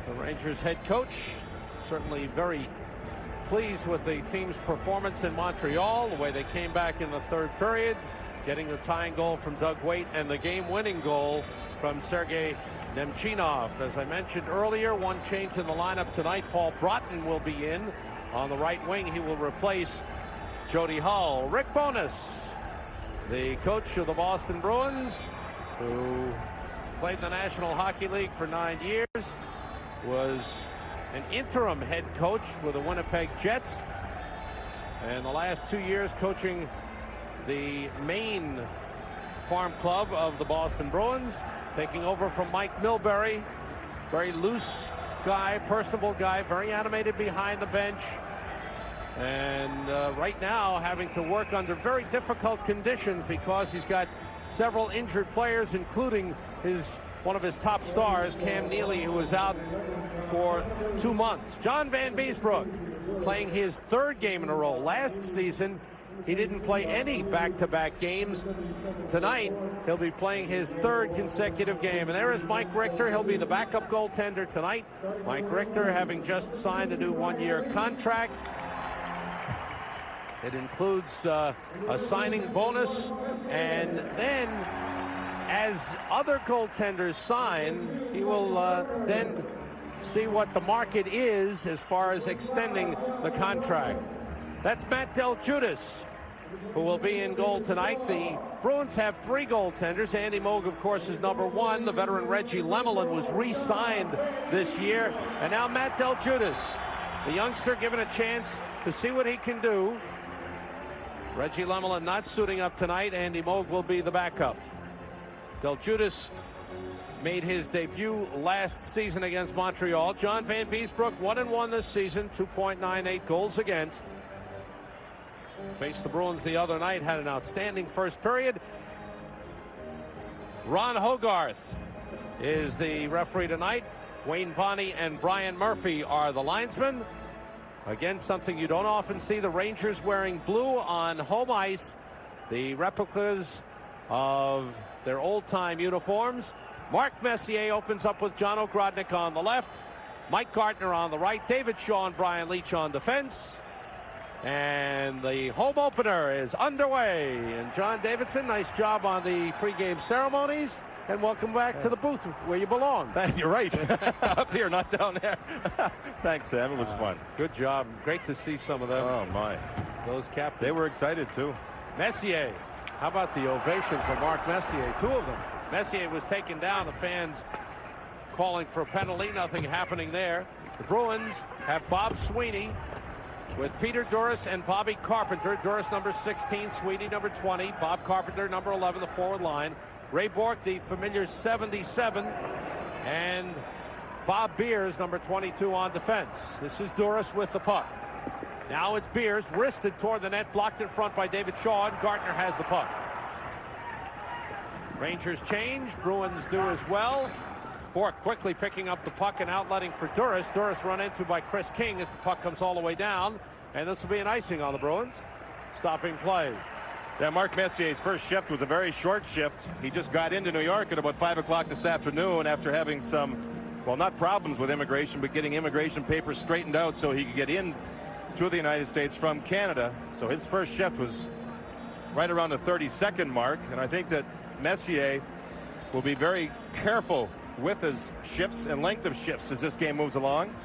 The Rangers head coach certainly very pleased with the team's performance in Montreal, the way they came back in the third period, getting the tying goal from Doug Weight and the game-winning goal from Sergei Nemchinov. As I mentioned earlier, one change in the lineup tonight. Paul Broughton will be in on the right wing. He will replace Jody Hull. Rick Bowness, the coach of the Boston Bruins, who played in the National Hockey League for 9 years, was an interim head coach with the Winnipeg Jets, and the last 2 years coaching the main farm club of the Boston Bruins, taking over from Mike Milbury. Very loose guy, personable guy, very animated behind the bench, and right now having to work under very difficult conditions because he's got several injured players, including one of his top stars, Cam Neely, who was out for 2 months. John Van Beesbroek playing his third game in a row. Last season, he didn't play any back-to-back games. Tonight, he'll be playing his third consecutive game. And there is Mike Richter. He'll be the backup goaltender tonight. Mike Richter having just signed a new one-year contract. It includes a signing bonus, and then as other goaltenders sign, he will then see what the market is as far as extending the contract. That's Matt Del Giudice, who will be in goal tonight. The Bruins have 3 goaltenders. Andy Moog, of course, is number 1. The veteran Reggie Lemelin was re-signed this year. And now Matt Del Giudice, the youngster, given a chance to see what he can do. Reggie Lemelin not suiting up tonight. Andy Moog will be the backup. Del Giudice made his debut last season against Montreal. John Van Beesbroek 1-1 this season, 2.98 goals against. Faced the Bruins the other night, had an outstanding first period. Ron Hogarth is the referee tonight. Wayne Bonney and Brian Murphy are the linesmen. Again, something you don't often see, the Rangers wearing blue on home ice, the replicas of their old-time uniforms. Mark Messier opens up with John Ogrodnick on the left, Mike Gartner on the right, David Shaw and Brian Leach on defense. And the home opener is underway. And John Davidson, nice job on the pregame ceremonies. And welcome back to the booth where you belong. You're right. Up here, not down there. Thanks, Sam. It was fun. Good job. Great to see some of them. Oh, my. Those captains. They were excited, too. Messier. How about the ovation for Mark Messier? 2 of them. Messier was taken down. The fans calling for a penalty. Nothing happening there. The Bruins have Bob Sweeney with Peter Duras and Bobby Carpenter. Duras number 16, Sweeney number 20, Bob Carpenter number 11, the forward line. Ray Bourque, the familiar 77, and Bob Beers, number 22, on defense. This is Duras with the puck. Now it's Beers, wristed toward the net, blocked in front by David Shaw, and Gartner has the puck. Rangers change, Bruins do as well. Bourque quickly picking up the puck and outletting for Duras. Duras run into by Chris King as the puck comes all the way down, and this will be an icing on the Bruins. Stopping play. Yeah, Mark Messier's first shift was a very short shift. He just got into New York at about 5 o'clock this afternoon after having some, well, not problems with immigration, but getting immigration papers straightened out so he could get in to the United States from Canada. So his first shift was right around the 30-second mark, and I think that Messier will be very careful with his shifts and length of shifts as this game moves along.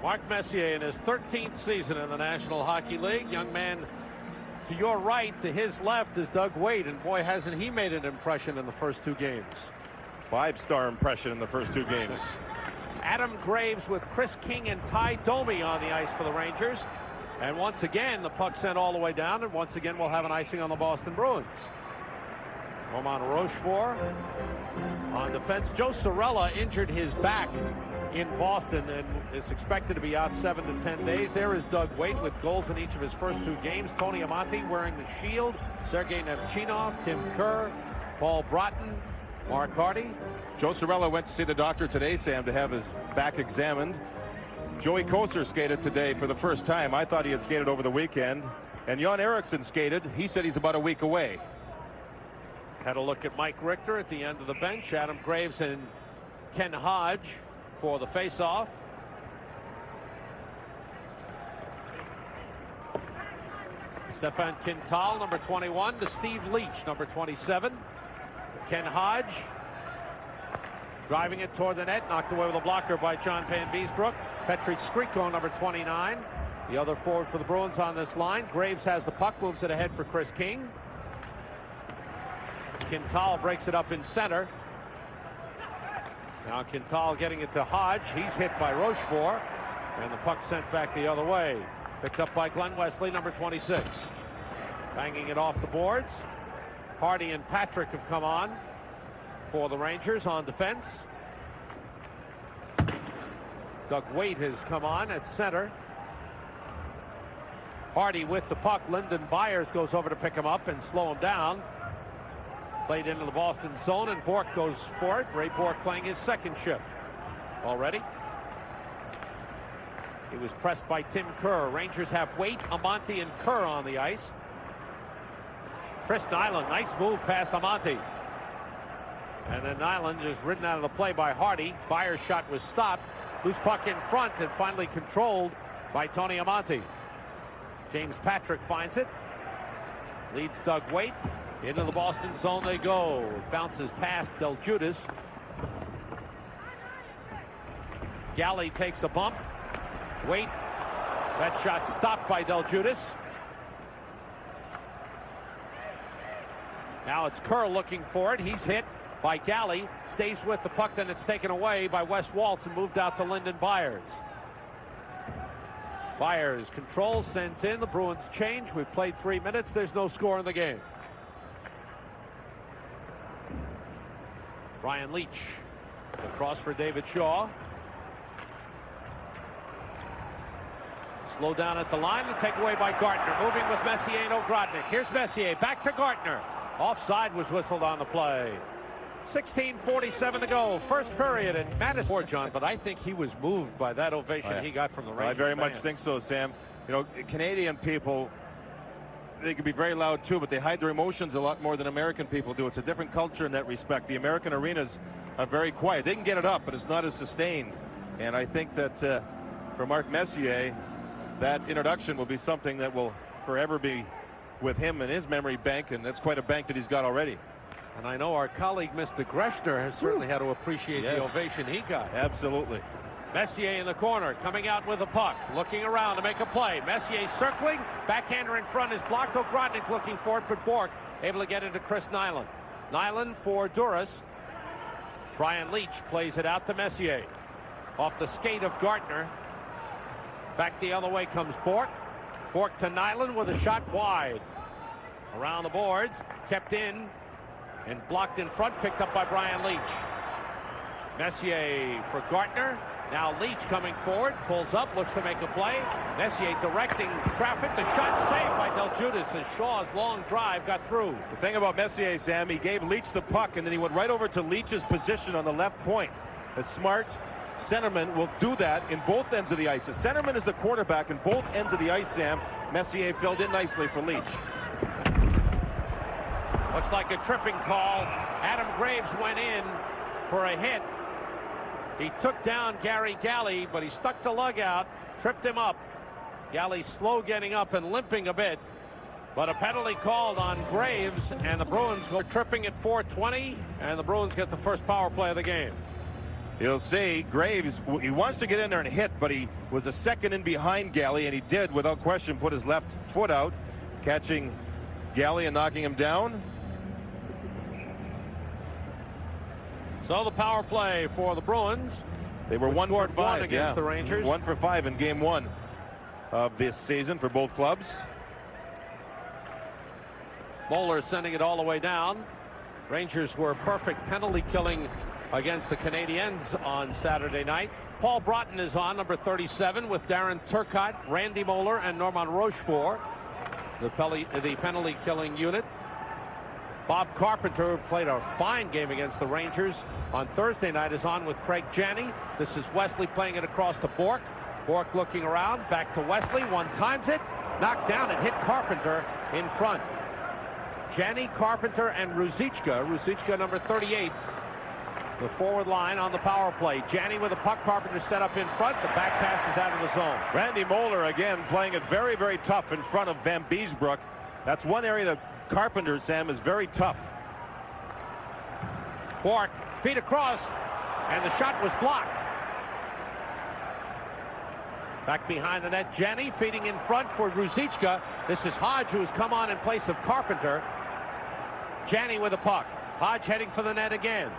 Mark Messier in his 13th season in the National Hockey League. Young man to your right, to his left is Doug Weight, and boy, hasn't he made an impression in the first 2 games. 5-star impression in the first 2 games. Adam Graves with Chris King and Ty Domi on the ice for the Rangers. And once again, the puck sent all the way down, and once again, we'll have an icing on the Boston Bruins. Roman Rochefort on defense. Joe Cirella injured his back in Boston and is expected to be out 7 to 10 days. There is Doug Weight with goals in each of his first 2 games. Tony Amonte wearing the shield. Sergei Nemchinov, Tim Kerr, Paul Broughton, Mark Hardy. Joe Cirella went to see the doctor today, Sam, to have his back examined. Joey Koser skated today for the first time. I thought he had skated over the weekend. And Jan Eriksson skated. He said he's about a week away. Had a look at Mike Richter at the end of the bench. Adam Graves and Ken Hodge for the faceoff. Stefan Quintal, number 21, to Steve Leach, number 27. Ken Hodge driving it toward the net, knocked away with a blocker by John Van Beesbroek. Patrick Skriko, number 29, the other forward for the Bruins on this line. Graves has the puck, moves it ahead for Chris King. Quintal breaks it up in center. Now Quintal getting it to Hodge. He's hit by Rochefort, and the puck sent back the other way. Picked up by Glenn Wesley, number 26. Banging it off the boards. Hardy and Patrick have come on for the Rangers on defense. Doug Waite has come on at center. Hardy with the puck. Lyndon Byers goes over to pick him up and slow him down. Played into the Boston zone, and Bourque goes for it. Ray Bourque playing his second shift already. He was pressed by Tim Kerr. Rangers have Waite, Amonte, and Kerr on the ice. Chris Nyland, nice move past Amonte. And then Nyland is ridden out of the play by Hardy. Byers' shot was stopped. Loose puck in front and finally controlled by Tony Amonte. James Patrick finds it. Leads Doug Waite. Into the Boston zone they go. Bounces past Del Judas. Galley takes a bump. Waite. That shot stopped by Del Judas. Now it's Kerr looking for it. He's hit by Galley. Stays with the puck, then it's taken away by Wes Waltz and moved out to Lyndon Byers. Byers controls, sends in. The Bruins change. We've played 3 minutes. There's no score in the game. Brian Leach across for David Shaw. Slow down at the line and take away by Gartner. Moving with Messier and Ogrodnick. Here's Messier back to Gartner. Offside was whistled on the play. 16:47 to go. First period at Madison. Poor John, but I think he was moved by that ovation he got from the Rangers. I very much fans. think so, Sam. You know, Canadian people, they can be very loud too, but they hide their emotions a lot more than American people do. It's a different culture in that respect. The American arenas are very quiet. They can get it up, but it's not as sustained. And I think that for Mark Messier, that introduction will be something that will forever be with him in his memory bank, and that's quite a bank that he's got already. And I know our colleague, Mr. Greshner, has certainly had to appreciate the ovation he got. Absolutely. Messier in the corner, coming out with a puck, looking around to make a play. Messier circling, backhander in front is blocked. Ogrodnick looking for it, but Bourque able to get it to Chris Nyland. Nyland for Duras. Brian Leach plays it out to Messier. Off the skate of Gartner. Back the other way comes Bourque. Bourque to Nyland with a shot wide. Around the boards, kept in and blocked in front, picked up by Brian Leach. Messier for Gartner. Now Leach coming forward, pulls up, looks to make a play. Messier directing traffic. The shot saved by Del Judas as Shaw's long drive got through. The thing about Messier, Sam, he gave Leach the puck, and then he went right over to Leach's position on the left point. A smart centerman will do that in both ends of the ice. The centerman is the quarterback in both ends of the ice, Sam. Messier filled in nicely for Leach. Looks like a tripping call. Adam Graves went in for a hit. He took down Gary Galley, but he stuck the lug out, tripped him up. Galley slow getting up and limping a bit. But a penalty called on Graves, and the Bruins go tripping at 4:20, and the Bruins get the first power play of the game. You'll see Graves, he wants to get in there and hit, but he was a second in behind Galley, and he did, without question, put his left foot out, catching Galley and knocking him down. So the power play for the Bruins. They were 1 for 5 against the Rangers. 1 for 5 in game 1 of this season for both clubs. Moeller sending it all the way down. Rangers were perfect penalty killing against the Canadiens on Saturday night. Paul Broughton is on, number 37, with Darren Turcotte, Randy Moeller, and Norman Rochefort. The penalty killing unit. Bob Carpenter, who played a fine game against the Rangers on Thursday night, is on with Craig Janney. This is Wesley playing it across to Bourque. Bourque looking around, back to Wesley. One times it, knocked down. It hit Carpenter in front. Janney, Carpenter, and Ruzicka. Ruzicka, number 38, The forward line on the power play. Janney with a puck. Carpenter set up in front. The back pass is out of the zone. Randy Moller again playing it very, very tough in front of Van Beesbrook. That's one area that Carpenter, Sam, is very tough. Bourque, feet across, and the shot was blocked. Back behind the net, Janney feeding in front for Ruzicka. This is Hodge, who has come on in place of Carpenter. Janney with a puck. Hodge heading for the net again.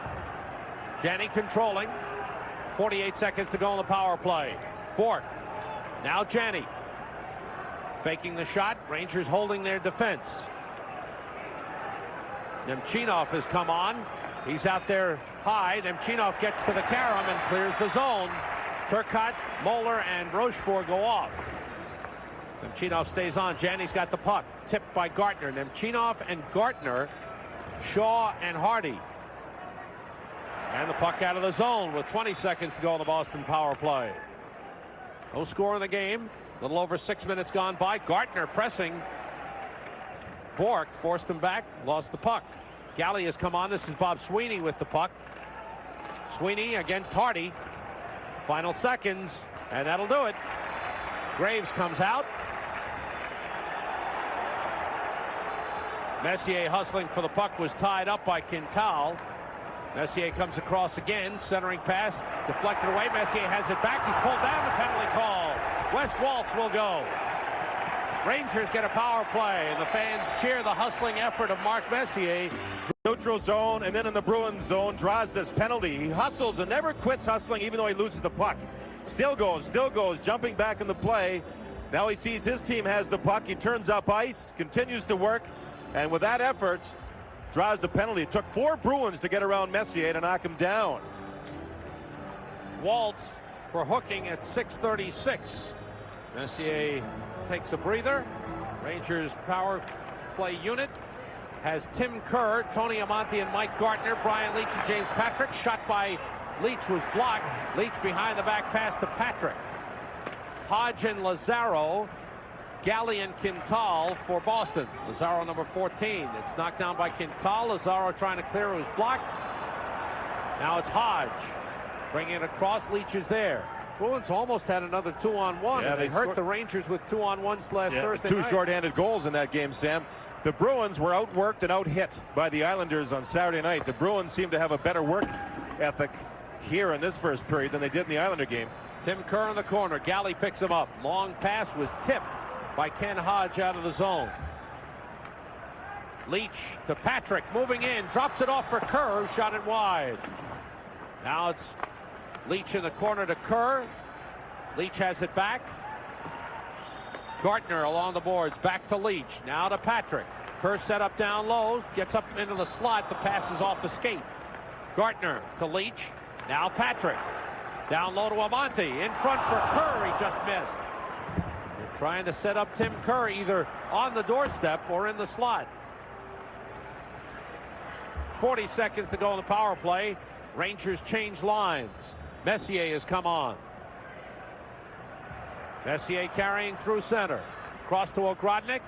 Janney controlling. 48 seconds to go on the power play. Bourque. Now Janney. Faking the shot. Rangers holding their defense. Nemchinov has come on. He's out there high. Nemchinov gets to the carom and clears the zone. Turcotte, Moller, and Rochefort go off. Nemchinov stays on. Janney's got the puck. Tipped by Gartner. Nemchinov and Gartner. Shaw and Hardy. And the puck out of the zone with 20 seconds to go on the Boston power play. No score in the game. A little over 6 minutes gone by. Gartner pressing. Bourque forced him back. Lost the puck. Galley has come on. This is Bob Sweeney with the puck. Sweeney against Hardy. Final seconds. And that'll do it. Graves comes out. Messier hustling for the puck was tied up by Quintal. Messier comes across again, centering pass, deflected away. Messier has it back. He's pulled down. The penalty call. Wes Waltz will go. Rangers get a power play, and the fans cheer the hustling effort of Mark Messier. Neutral zone, and then in the Bruins zone, draws this penalty. He hustles and never quits hustling, even though he loses the puck. Still goes, jumping back in the play. Now he sees his team has the puck. He turns up ice, continues to work, and with that effort, draws the penalty. It took 4 Bruins to get around Messier to knock him down. Waltz for hooking at 6:36. Messier takes a breather. Rangers power play unit has Tim Kerr, Tony Amonte, and Mike Gartner. Brian Leetch and James Patrick. Shot by Leetch was blocked. Leetch behind the back pass to Patrick. Hodge and Lazaro. Galley and Quintal for Boston. Lazaro number 14. It's knocked down by Quintal. Lazaro trying to clear. It was blocked. Now it's Hodge. Bringing it across. Leetch is there. Bruins almost had another 2-on-1. Yeah, they hurt the Rangers with 2-on-1s last Thursday night. 2 shorthanded goals in that game, Sam. The Bruins were outworked and out-hit by the Islanders on Saturday night. The Bruins seem to have a better work ethic here in this first period than they did in the Islander game. Tim Kerr in the corner. Galley picks him up. Long pass was tipped by Ken Hodge out of the zone. Leetch to Patrick, moving in, drops it off for Kerr, who shot it wide. Now it's Leetch in the corner to Kerr. Leetch has it back. Gartner along the boards, back to Leetch. Now to Patrick. Kerr set up down low, gets up into the slot. The pass is off the skate. Gartner to Leetch. Now Patrick. Down low to Amonte. In front for Kerr. He just missed. They're trying to set up Tim Kerr either on the doorstep or in the slot. 40 seconds to go in the power play. Rangers change lines. Messier has come on. Messier carrying through center. Cross to Ogrodnick.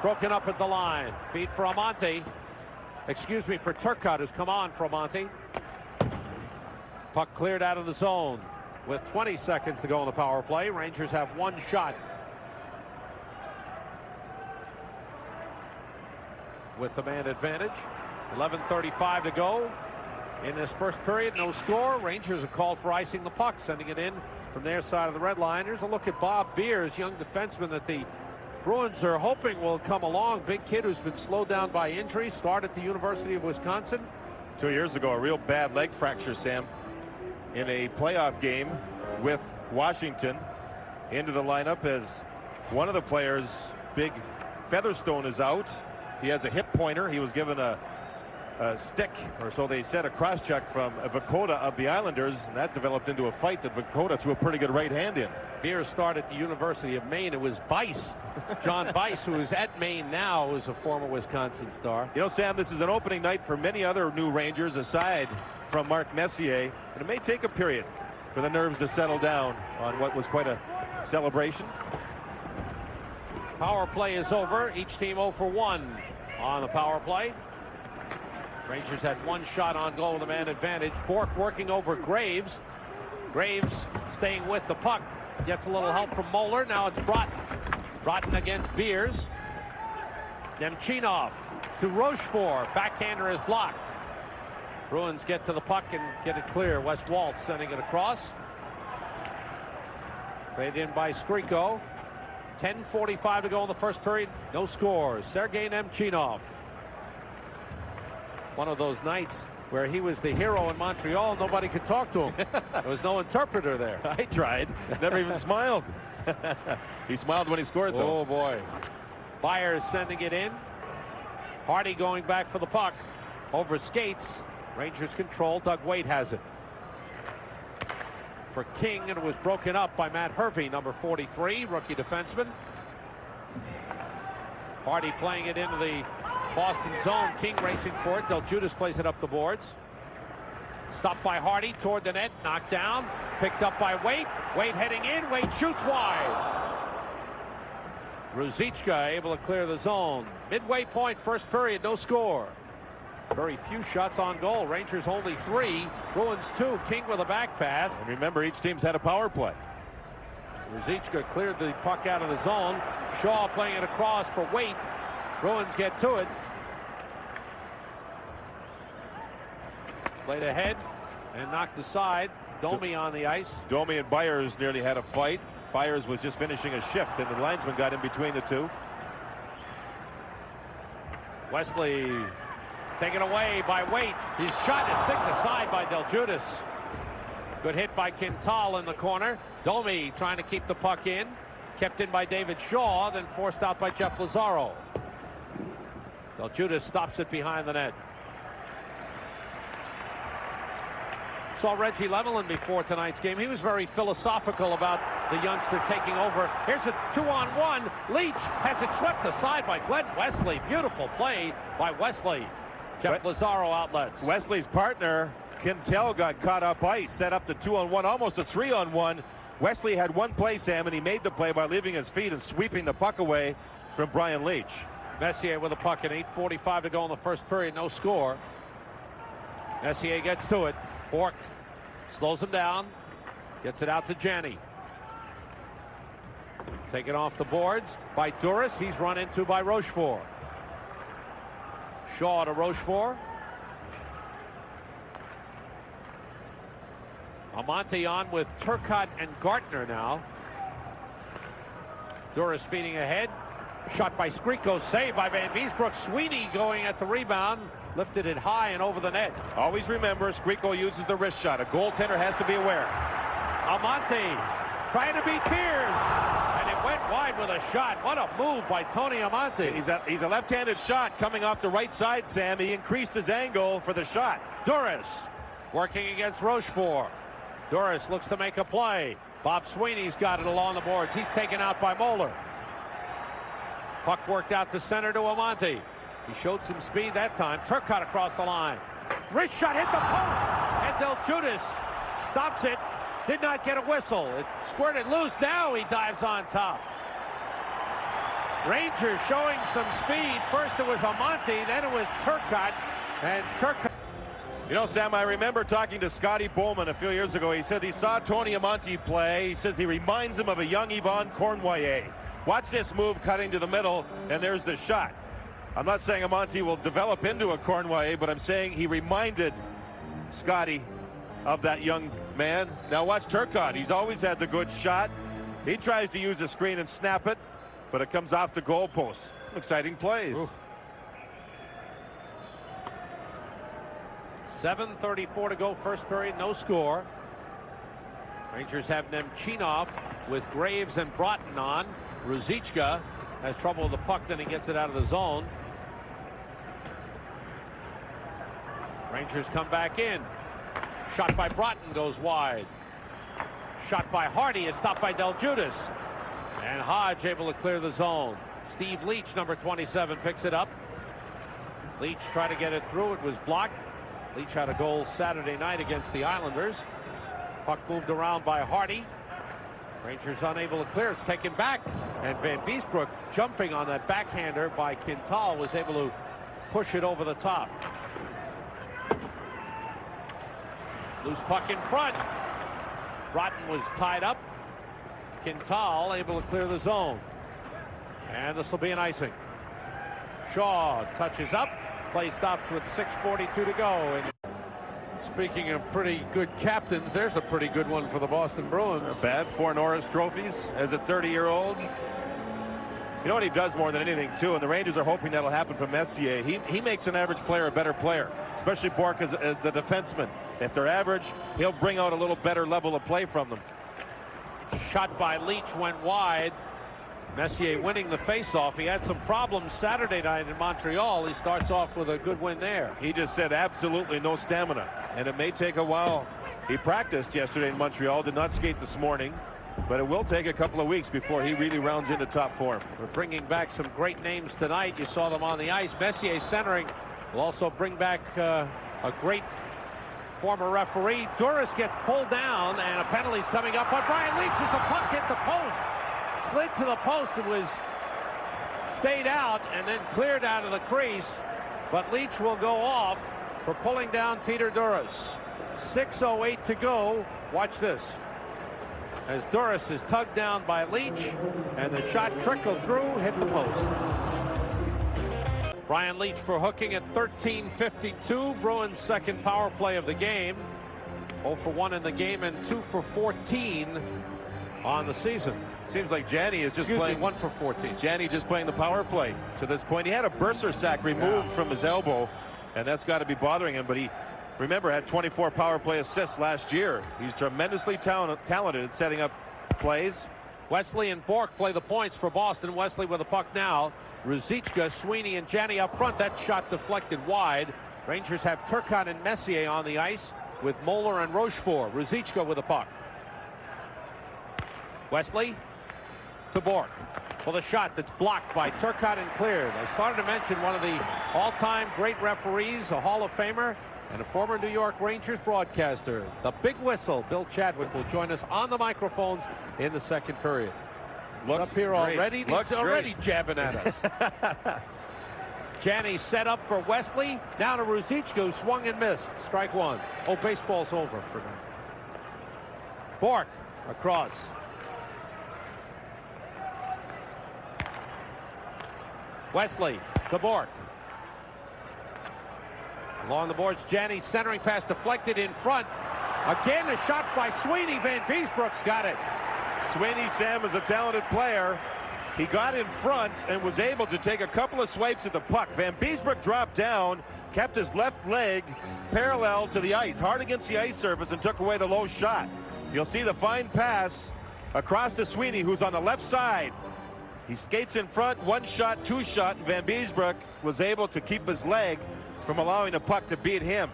Broken up at the line. Feed for Amonte. Excuse me, for Turcotte, who's come on for Amonte. Puck cleared out of the zone with 20 seconds to go in the power play. Rangers have one shot with the man advantage. 11:35 to go in this first period. No score. Rangers have called for icing the puck, sending it in from their side of the red line. Here's a look at Bob Beers, young defenseman that the Bruins are hoping will come along. Big kid who's been slowed down by injury. Started at the University of Wisconsin. 2 years ago, a real bad leg fracture, Sam, in a playoff game with Washington. Into the lineup as one of the players, Big Featherstone, is out. He has a hip pointer. He was given a stick, or so they said, a cross check from Vakota of the Islanders, and that developed into a fight that Vakota threw a pretty good right hand in. Beers started at the University of Maine. It was Bice, John Bice, who is at Maine now, who's a former Wisconsin star. You know, Sam, this is an opening night for many other new Rangers aside from Mark Messier, and it may take a period for the nerves to settle down on what was quite a celebration. Power play is over. Each team 0 for 1 on the power play. Rangers had one shot on goal with a man advantage. Bourque working over Graves. Graves staying with the puck. Gets a little help from Moeller. Now it's Broughton. Broughton against Beers. Nemchinov to Rochefort. Backhander is blocked. Bruins get to the puck and get it clear. Wes Waltz sending it across. Played in by Skriko. 10:45 to go in the first period. No scores. Sergei Nemchinov. One of those nights where he was the hero in Montreal. Nobody could talk to him. There was no interpreter there. I tried. Never even smiled. He smiled when he scored, though. Oh, boy. Byers sending it in. Hardy going back for the puck. Over skates. Rangers control. Doug Waite has it. For King, and it was broken up by Matt Hervey, number 43, rookie defenseman. Hardy playing it into the Boston zone. King racing for it. Del Judas plays it up the boards. Stopped by Hardy toward the net. Knocked down. Picked up by Waite. Waite heading in. Waite shoots wide. Ruzicka able to clear the zone. Midway point, first period, no score. Very few shots on goal. Rangers only 3. Bruins 2. King with a back pass. And remember, each team's had a power play. Ruzicka cleared the puck out of the zone. Shaw playing it across for Waite. Bruins get to it. Played ahead and knocked aside. Domi on the ice. Domi and Byers nearly had a fight. Byers was just finishing a shift, and the linesman got in between the two. Wesley taken away by Waite. His shot is sticked aside by Del Judas. Good hit by Quintal in the corner. Domi trying to keep the puck in. Kept in by David Shaw, then forced out by Jeff Lazaro. Del Judas stops it behind the net. Saw Reggie Lemelin before tonight's game. He was very philosophical about the youngster taking over. Here's a 2-on-1. Leach has it swept aside by Glenn Wesley. Beautiful play by Wesley. Jeff Lazaro outlets. Wesley's partner, Quintal, got caught up ice. Set up the 2-on-1, almost a 3-on-1. Wesley had one play, Sam, and he made the play by leaving his feet and sweeping the puck away from Brian Leach. Messier with a puck at 8:45 to go in the first period. No score. Messier gets to it. Bourque slows him down. Gets it out to Janney. Taken off the boards by Duras. He's run into by Rochefort. Shaw to Rochefort. Amante on with Turcotte and Gartner now. Duras feeding ahead. Shot by Skriko. Saved by Van Beesbrook. Sweeney going at the rebound. Lifted it high and over the net. Always remember, Skriko uses the wrist shot. A goaltender has to be aware. Amante trying to beat Beers. And it went wide with a shot. What a move by Tony Amante. He's a left-handed shot coming off the right side, Sam. He increased his angle for the shot. Duras working against Rochefort. Duras looks to make a play. Bob Sweeney's got it along the boards. He's taken out by Moeller. Puck worked out to center to Amante. He showed some speed that time. Turcotte across the line. Wrist shot hit the post. And Del Judas stops it. Did not get a whistle. It squirted loose. Now he dives on top. Rangers showing some speed. First it was Amante. Then it was Turcotte. And Turcotte. You know, Sam, I remember talking to Scotty Bowman a few years ago. He said he saw Tony Amante play. He says he reminds him of a young Yvon Cournoyer. Watch this move cutting to the middle, and there's the shot. I'm not saying Amante will develop into a Cournoyer, but I'm saying he reminded Scotty of that young man. Now watch Turcotte. He's always had the good shot. He tries to use a screen and snap it, but it comes off the goalpost. Exciting plays. Ooh. 7:34 to go, first period, no score. Rangers have Nemchinov with Graves and Broughton on. Ruzicka has trouble with the puck, then he gets it out of the zone. Rangers come back in. Shot by Broughton goes wide. Shot by Hardy is stopped by Del Judas. And Hodge able to clear the zone. Steve Leach, number 27, picks it up. Leach tried to get it through. It was blocked. Leach had a goal Saturday night against the Islanders. Puck moved around by Hardy. Rangers unable to clear. It's taken back. And Van Beesbrook, jumping on that backhander by Quintal, was able to push it over the top. Loose puck in front. Broughton was tied up. Quintal able to clear the zone. And this will be an icing. Shaw touches up. Play stops with 6:42 to go. And speaking of pretty good captains, there's a pretty good one for the Boston Bruins. Bad 4 Norris trophies as a 30-year-old. You know what he does more than anything, too, and the Rangers are hoping that'll happen for Messier. He makes an average player a better player, especially Bourque as the defenseman. If they're average, he'll bring out a little better level of play from them. Shot by Leach went wide. Messier winning the faceoff. He had some problems Saturday night in Montreal. He starts off with a good win there. He just said absolutely no stamina, and it may take a while. He practiced yesterday in Montreal, did not skate this morning, but it will take a couple of weeks before he really rounds into top form. We're bringing back some great names tonight. You saw them on the ice. Messier centering. Will also bring back a great former referee. Duras gets pulled down, and a penalty's coming up on Brian Leach as the puck hit the post. Slid to the post. It was stayed out and then cleared out of the crease, but Leach will go off for pulling down Peter Duras. 6:08 to go. Watch this as Duras is tugged down by Leach, and the shot trickled through, hit the post. Brian Leach for hooking at 13:52. Bruins' second power play of the game. 0 for 1 in the game and 2 for 14 on the season. Seems like Janney is just playing 1 for 14. Janney just playing the power play to this point. He had a Bursar sack removed from his elbow, and that's got to be bothering him. But he, remember, had 24 power play assists last year. He's tremendously talented at setting up plays. Wesley and Bourque play the points for Boston. Wesley with the puck now. Ruzicka, Sweeney, and Janney up front. That shot deflected wide. Rangers have Turcotte and Messier on the ice with Moeller and Rochefort. Ruzicka with the puck. Wesley to Bourque for the shot that's blocked by Turcotte and cleared. I started to mention one of the all-time great referees, a Hall of Famer, and a former New York Rangers broadcaster. The big whistle, Bill Chadwick, will join us on the microphones in the second period. Looks up here great. already. He's already jabbing at us. Janney set up for Wesley. Now to Ruzicka, who swung and missed. Strike one. Oh, baseball's over for now. Bourque across. Wesley to Bourque. Along the boards, Janney centering pass deflected in front. Again, a shot by Sweeney. Van Beesbrook's got it. Sweeney, Sam, is a talented player. He got in front and was able to take a couple of swipes at the puck. Van Beesbrook dropped down, kept his left leg parallel to the ice, hard against the ice surface, and took away the low shot. You'll see the fine pass across to Sweeney, who's on the left side. He skates in front, one shot, two shot, and Van Beesbrook was able to keep his leg from allowing the puck to beat him.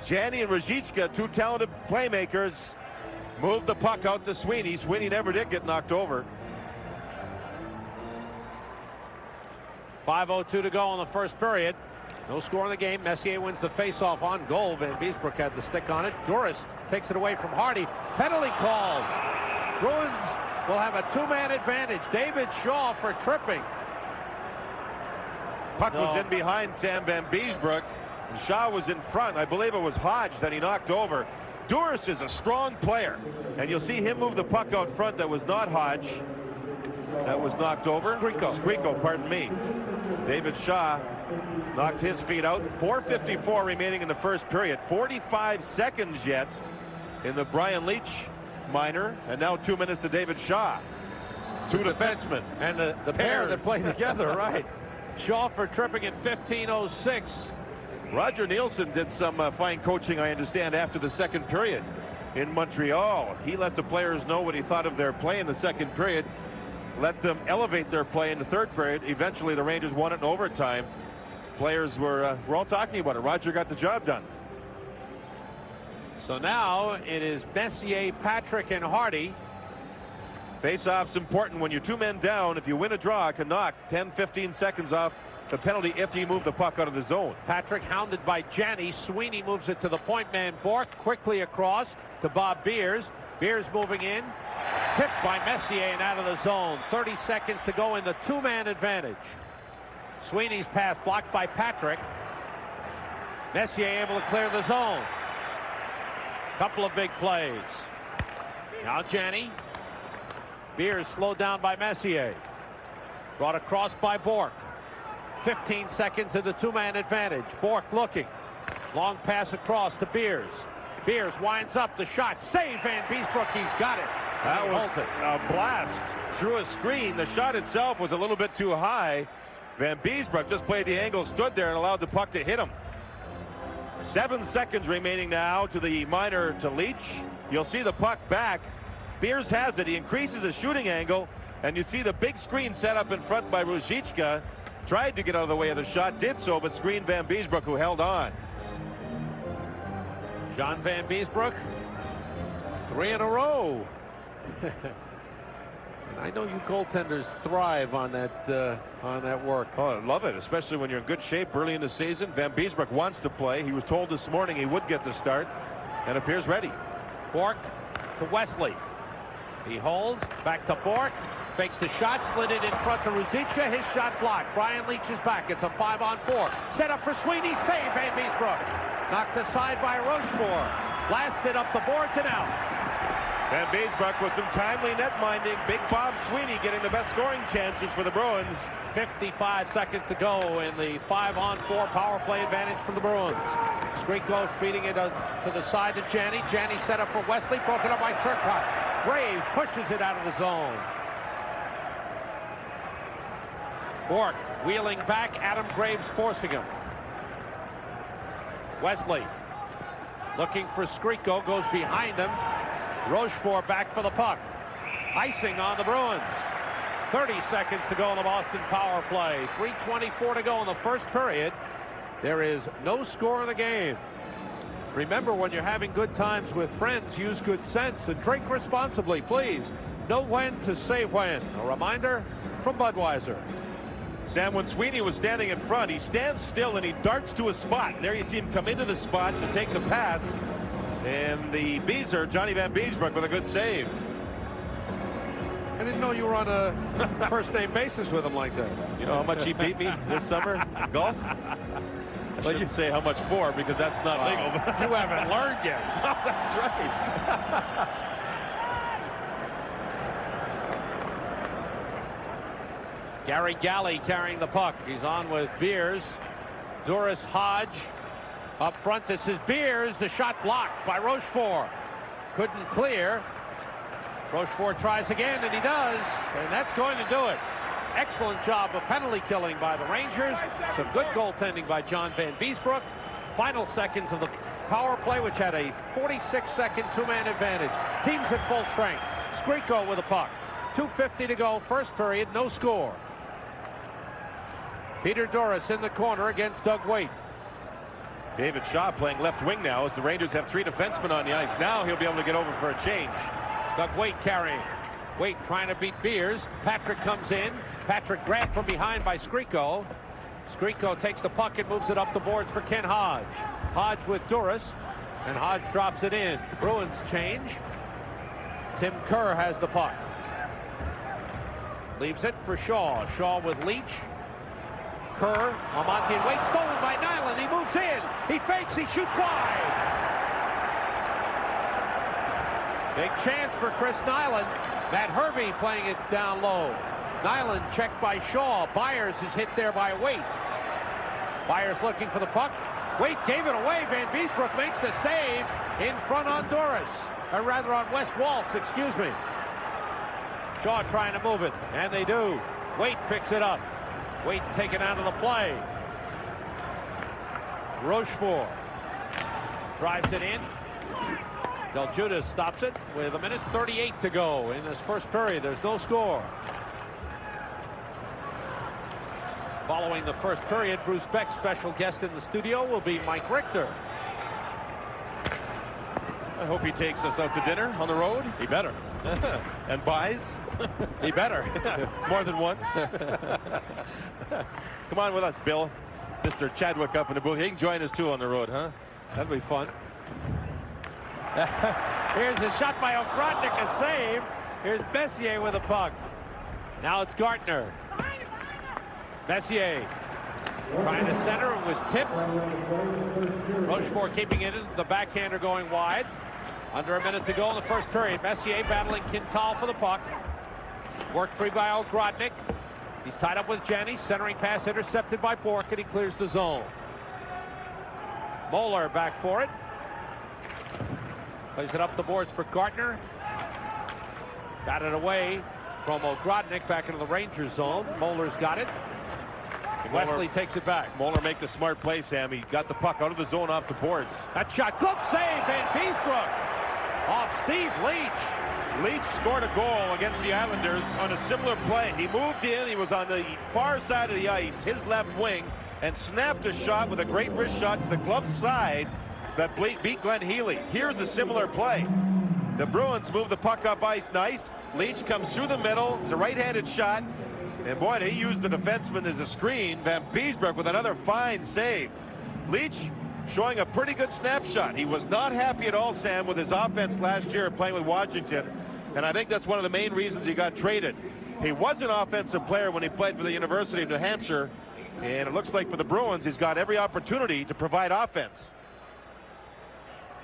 Janney and Ruzicka, two talented playmakers, moved the puck out to Sweeney. Sweeney never did get knocked over. 5:02 to go in the first period. No score in the game. Messier wins the faceoff on goal. Van Beesbrook had the stick on it. Duras takes it away from Hardy. Penalty called. Bruins will have a two-man advantage. David Shaw for tripping. Puck was in behind Sam Van Beesbrook. And Shaw was in front. I believe it was Hodge that he knocked over. Duras is a strong player, and you'll see him move the puck out front. That was not Hodge. That was knocked over. Skriko, pardon me. David Shaw knocked his feet out. 4:54 remaining in the first period. 45 seconds yet in the Brian Leach minor, and now 2 minutes to David Shaw. Two defensemen. And the pair that play together, right. Shaw for tripping at 15:06. Roger Nielsen did some fine coaching, I understand, after the second period in Montreal. He let the players know what he thought of their play in the second period, let them elevate their play in the third period. Eventually, the Rangers won it in overtime. Players were all talking about it. Roger got the job done. So now it is Messier, Patrick, and Hardy. Face-off's important when you're two men down. If you win a draw, it can knock 10-15 seconds off the penalty if you move the puck out of the zone. Patrick hounded by Janney. Sweeney moves it to the point man. Bourque quickly across to Bob Beers. Beers moving in. Tipped by Messier and out of the zone. 30 seconds to go in the two-man advantage. Sweeney's pass blocked by Patrick. Messier able to clear the zone. Couple of big plays. Now Janney. Beers slowed down by Messier. Brought across by Bourque. 15 seconds in the two-man advantage. Bourque looking. Long pass across to Beers. Beers winds up the shot. Save Van Beesbrook. He's got it. That was a blast through a screen. The shot itself was a little bit too high. Van Beesbrook just played the angle, stood there, and allowed the puck to hit him. 7 seconds remaining now to the minor to Leach. You'll see the puck back. Beers has it. He increases his shooting angle, and you see the big screen set up in front by Ruzicka. Tried to get out of the way of the shot, did so, but screened Van Beesbrook, who held on. John Van Beesbrook, 3 in a row. And I know you goaltenders thrive on that work. Oh, I love it, especially when you're in good shape early in the season. Van Beesbrook wants to play. He was told this morning he would get the start and appears ready. Bourque to Wesley. He holds, back to Bourque. Fakes the shot, slid it in front to Ruzicka. His shot blocked. Brian Leach is back. It's a 5-on-4. Set up for Sweeney. Save Van Beesbrook. Knocked aside by Rochefort. Blasts it up the boards and out. Van Beesbrook with some timely net minding. Big Bob Sweeney getting the best scoring chances for the Bruins. 55 seconds to go in the 5-on-4 power play advantage for the Bruins. Skriko feeding it to the side to Janney. Janney set up for Wesley. Broken up by Turcotte. Graves pushes it out of the zone. Bourque wheeling back. Adam Graves forcing him. Wesley looking for Skriko. Goes behind him. Rochefort back for the puck. Icing on the Bruins. 30 seconds to go in the Boston power play. 3:24 to go in the first period. There is no score in the game. Remember, when you're having good times with friends, use good sense and drink responsibly, please. Know when to say when. A reminder from Budweiser. Sam, when Sweeney was standing in front, he stands still and he darts to a spot. And there you see him come into the spot to take the pass. And the Beezer, Johnny Van Beesbrook, with a good save. I didn't know you were on a first-name basis with him like that. You know how much he beat me this summer? Golf? I shouldn't say how much for, because that's not legal. You haven't learned yet. That's right. Gary Galley carrying the puck. He's on with Beers. Doris Hodge up front. This is Beers. The shot blocked by Rochefort. Couldn't clear. Rochefort tries again, and he does. And that's going to do it. Excellent job of penalty killing by the Rangers. Some good goaltending by John Van Beesbrook. Final seconds of the power play, which had a 46-second two-man advantage. Teams at full strength. Skriko with a puck. 2:50 to go. First period. No score. Peter Doris in the corner against Doug Waite. David Shaw playing left wing now as the Rangers have 3 defensemen on the ice. Now he'll be able to get over for a change. Doug Waite carrying. Waite trying to beat Beers. Patrick comes in. Patrick grabbed from behind by Skriko. Skriko takes the puck and moves it up the boards for Ken Hodge. Hodge with Doris. And Hodge drops it in. Bruins change. Tim Kerr has the puck. Leaves it for Shaw. Shaw with Leach. Kerr, Almonte and Waite, stolen by Nyland. He moves in. He fakes. He shoots wide. Big chance for Chris Nyland. Matt Hervey playing it down low. Nyland checked by Shaw. Byers is hit there by Waite. Byers looking for the puck. Waite gave it away. Van Beesbrook makes the save in front on Doris. Or rather on West Waltz, excuse me. Shaw trying to move it, and they do. Waite picks it up. Waite taken out of the play. Rochefort drives it in. Del Judas stops it with 1:38 to go in this first period. There's no score. Following the first period, Bruce Beck's special guest in the studio will be Mike Richter. I hope he takes us out to dinner on the road. He better. And buys. He better. More than once. Come on with us, Bill. Mr. Chadwick up in the booth. He can join us too on the road, huh? That'd be fun. Here's a shot by Ogrodnick, a save. Here's Messier with a puck. Now it's Gartner. Messier trying to center. It was tipped. Rochefort keeping it in. The backhander going wide. Under a minute to go in the first period. Messier battling Quintal for the puck. Worked free by Ogrodnick. He's tied up with Jenny. Centering pass intercepted by Bourque, and he clears the zone. Moeller back for it. Plays it up the boards for Gartner. Got it away from Ogrodnick back into the Rangers zone. Moeller's got it. Wesley takes it back. Moeller make the smart play, Sam. He got the puck out of the zone off the boards. That shot, good save, Van Beesbrook off Steve Leach. Leach scored a goal against the Islanders on a similar play. He moved in, he was on the far side of the ice, his left wing, and snapped a shot with a great wrist shot to the glove side that beat Glenn Healy. Here's a similar play. The Bruins move the puck up ice nice. Leach comes through the middle. It's a right-handed shot. And boy, he used the defenseman as a screen. Van Beesbrook with another fine save. Leach showing a pretty good snapshot. He was not happy at all, Sam, with his offense last year playing with Washington. And I think that's one of the main reasons he got traded. He was an offensive player when he played for the University of New Hampshire. And it looks like for the Bruins, he's got every opportunity to provide offense.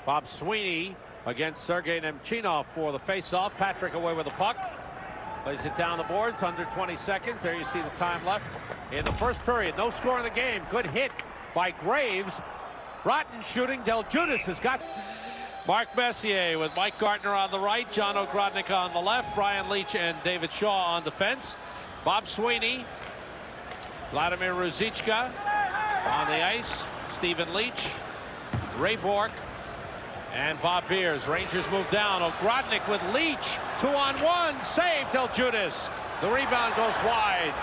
Bob Sweeney against Sergei Nemchinov for the faceoff. Patrick away with the puck. Plays it down the boards, under 20 seconds. There you see the time left in the first period. No score in the game. Good hit by Graves. Broughton shooting. Del Judas has got Mark Messier with Mike Gartner on the right, John Ogrodnick on the left, Brian Leach and David Shaw on defense. Bob Sweeney, Vladimir Ruzicka on the ice, Stephen Leach, Ray Bourque, and Bob Beers. Rangers move down. Ogrodnick with Leach. 2-on-1. Save Del Judas. The rebound goes wide.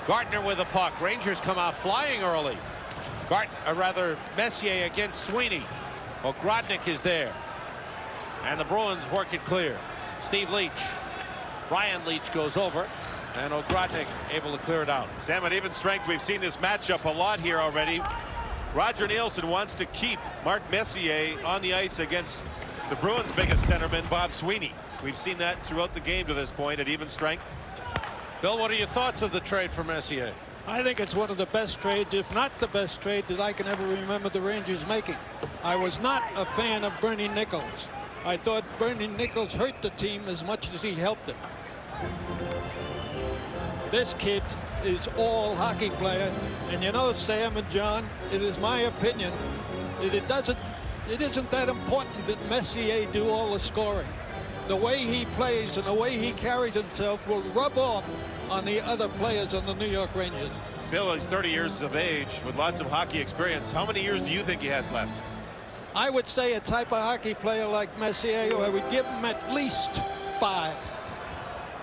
Gartner with the puck. Rangers come out flying early. Messier against Sweeney. Ogrodnick is there. And the Bruins work it clear. Steve Leach. Brian Leach goes over. And Ogrodnick able to clear it out. Sam, at even strength, we've seen this matchup a lot here already. Roger Nielsen wants to keep Mark Messier on the ice against the Bruins' biggest centerman, Bob Sweeney. We've seen that throughout the game to this point at even strength. Bill, what are your thoughts of the trade for Messier? I think it's one of the best trades, if not the best trade, that I can ever remember the Rangers making. I was not a fan of Bernie Nichols. I thought Bernie Nichols hurt the team as much as he helped it. This kid is all hockey player, and you know, Sam and John, it is my opinion that it isn't that important that Messier do all the scoring. The way he plays and the way he carries himself will rub off on the other players on the New York Rangers. Bill is 30 years of age with lots of hockey experience. How many years do you think he has left? I would say a type of hockey player like Messier, I would give him at least 5.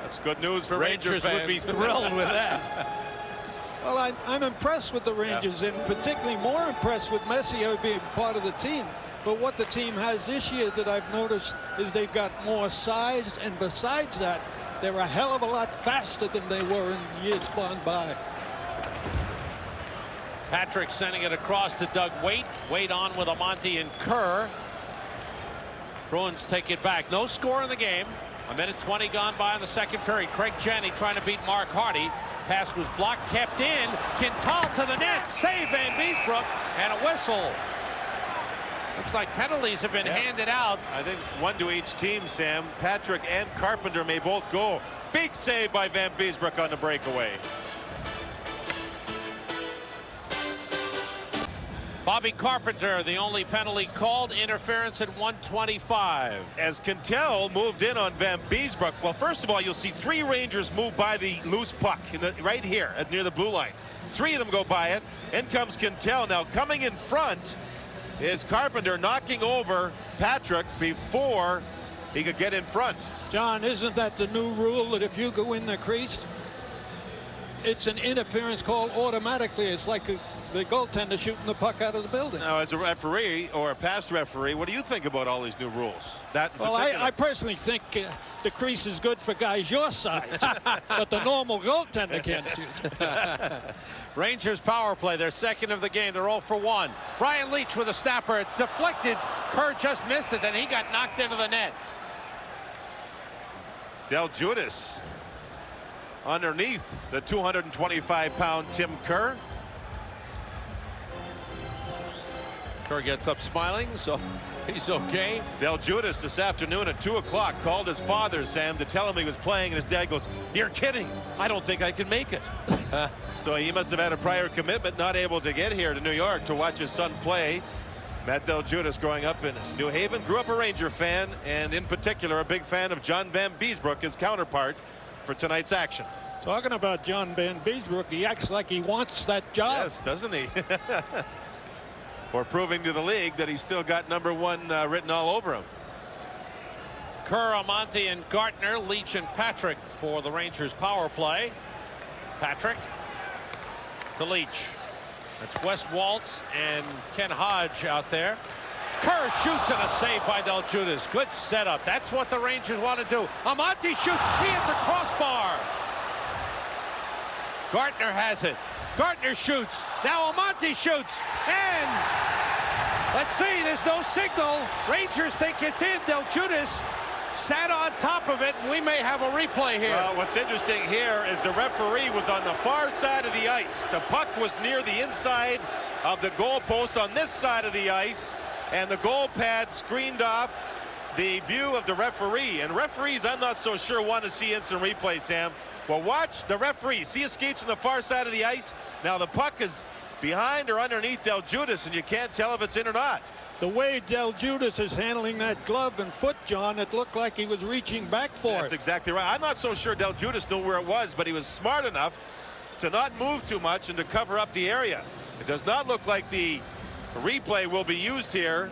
That's good news for Rangers fans. Would be thrilled with that. Well, I'm impressed with the Rangers, and particularly more impressed with Messier being part of the team. But what the team has this year that I've noticed is they've got more size, and besides that, they're a hell of a lot faster than they were in years gone by. Patrick sending it across to Doug Waite. Waite on with Amonte and Kerr. Bruins take it back. No score in the game. A minute 20 gone by in the second period. Craig Janney trying to beat Mark Hardy. Pass was blocked, kept in. Quintal to the net. Save Van Beesbrook, and a whistle. Looks like penalties have been handed out. I think one to each team, Sam. Patrick and Carpenter may both go. Big save by Van Beesbrook on the breakaway. Bobby Carpenter, the only penalty called, interference at 1:25. As Quintal moved in on Van Beesbrook, well, first of all, you'll see 3 Rangers move by the loose puck right here near the blue line. 3 of them go by it. In comes Quintal. Now coming in front is Carpenter, knocking over Patrick before he could get in front. John, isn't that the new rule that if you go in the crease, it's an interference call automatically? It's like the goaltender shooting the puck out of the building. Now, as a referee or a past referee, what do you think about all these new rules? Well, I personally think the crease is good for guys your size, but the normal goaltender can't shoot. Rangers power play, their second of the game. They're 0 for 1. Brian Leach with a snapper, deflected. Kerr just missed it, then he got knocked into the net. Del Judas underneath the 225-pound Tim Kerr. Kerr gets up smiling, so he's okay. Del Judas this afternoon at 2 o'clock called his father, Sam, to tell him he was playing, and his dad goes, "You're kidding. I don't think I can make it." So he must have had a prior commitment, not able to get here to New York to watch his son play. Matt Del Judas, growing up in New Haven, grew up a Ranger fan, and in particular a big fan of John Van Beesbrook, his counterpart, for tonight's action. Talking about John Van Beesbrook, he acts like he wants that job. Yes, doesn't he? Or proving to the league that he's still got #1 written all over him. Kerr, Amonte, and Gartner, Leach, and Patrick for the Rangers power play. Patrick to Leach. That's Wes Waltz and Ken Hodge out there. Kerr shoots and a save by Del Judas. Good setup. That's what the Rangers want to do. Amonte shoots. He hit the crossbar. Gartner has it. Gartner shoots. Now Amonte shoots. And let's see, there's no signal. Rangers think it's in. Del Judas sat on top of it, and we may have a replay here. Well, what's interesting here is the referee was on the far side of the ice. The puck was near the inside of the goal post on this side of the ice, and the goal pad screened off the view of the referee. And referees, I'm not so sure, want to see instant replay, Sam. Well, watch the referee. See his skates on the far side of the ice? Now the puck is behind or underneath Del Judas, and you can't tell if it's in or not. The way Del Judas is handling that glove and foot, John, it looked like he was reaching back for it. That's exactly right. I'm not so sure Del Judas knew where it was, but he was smart enough to not move too much and to cover up the area. It does not look like the replay will be used here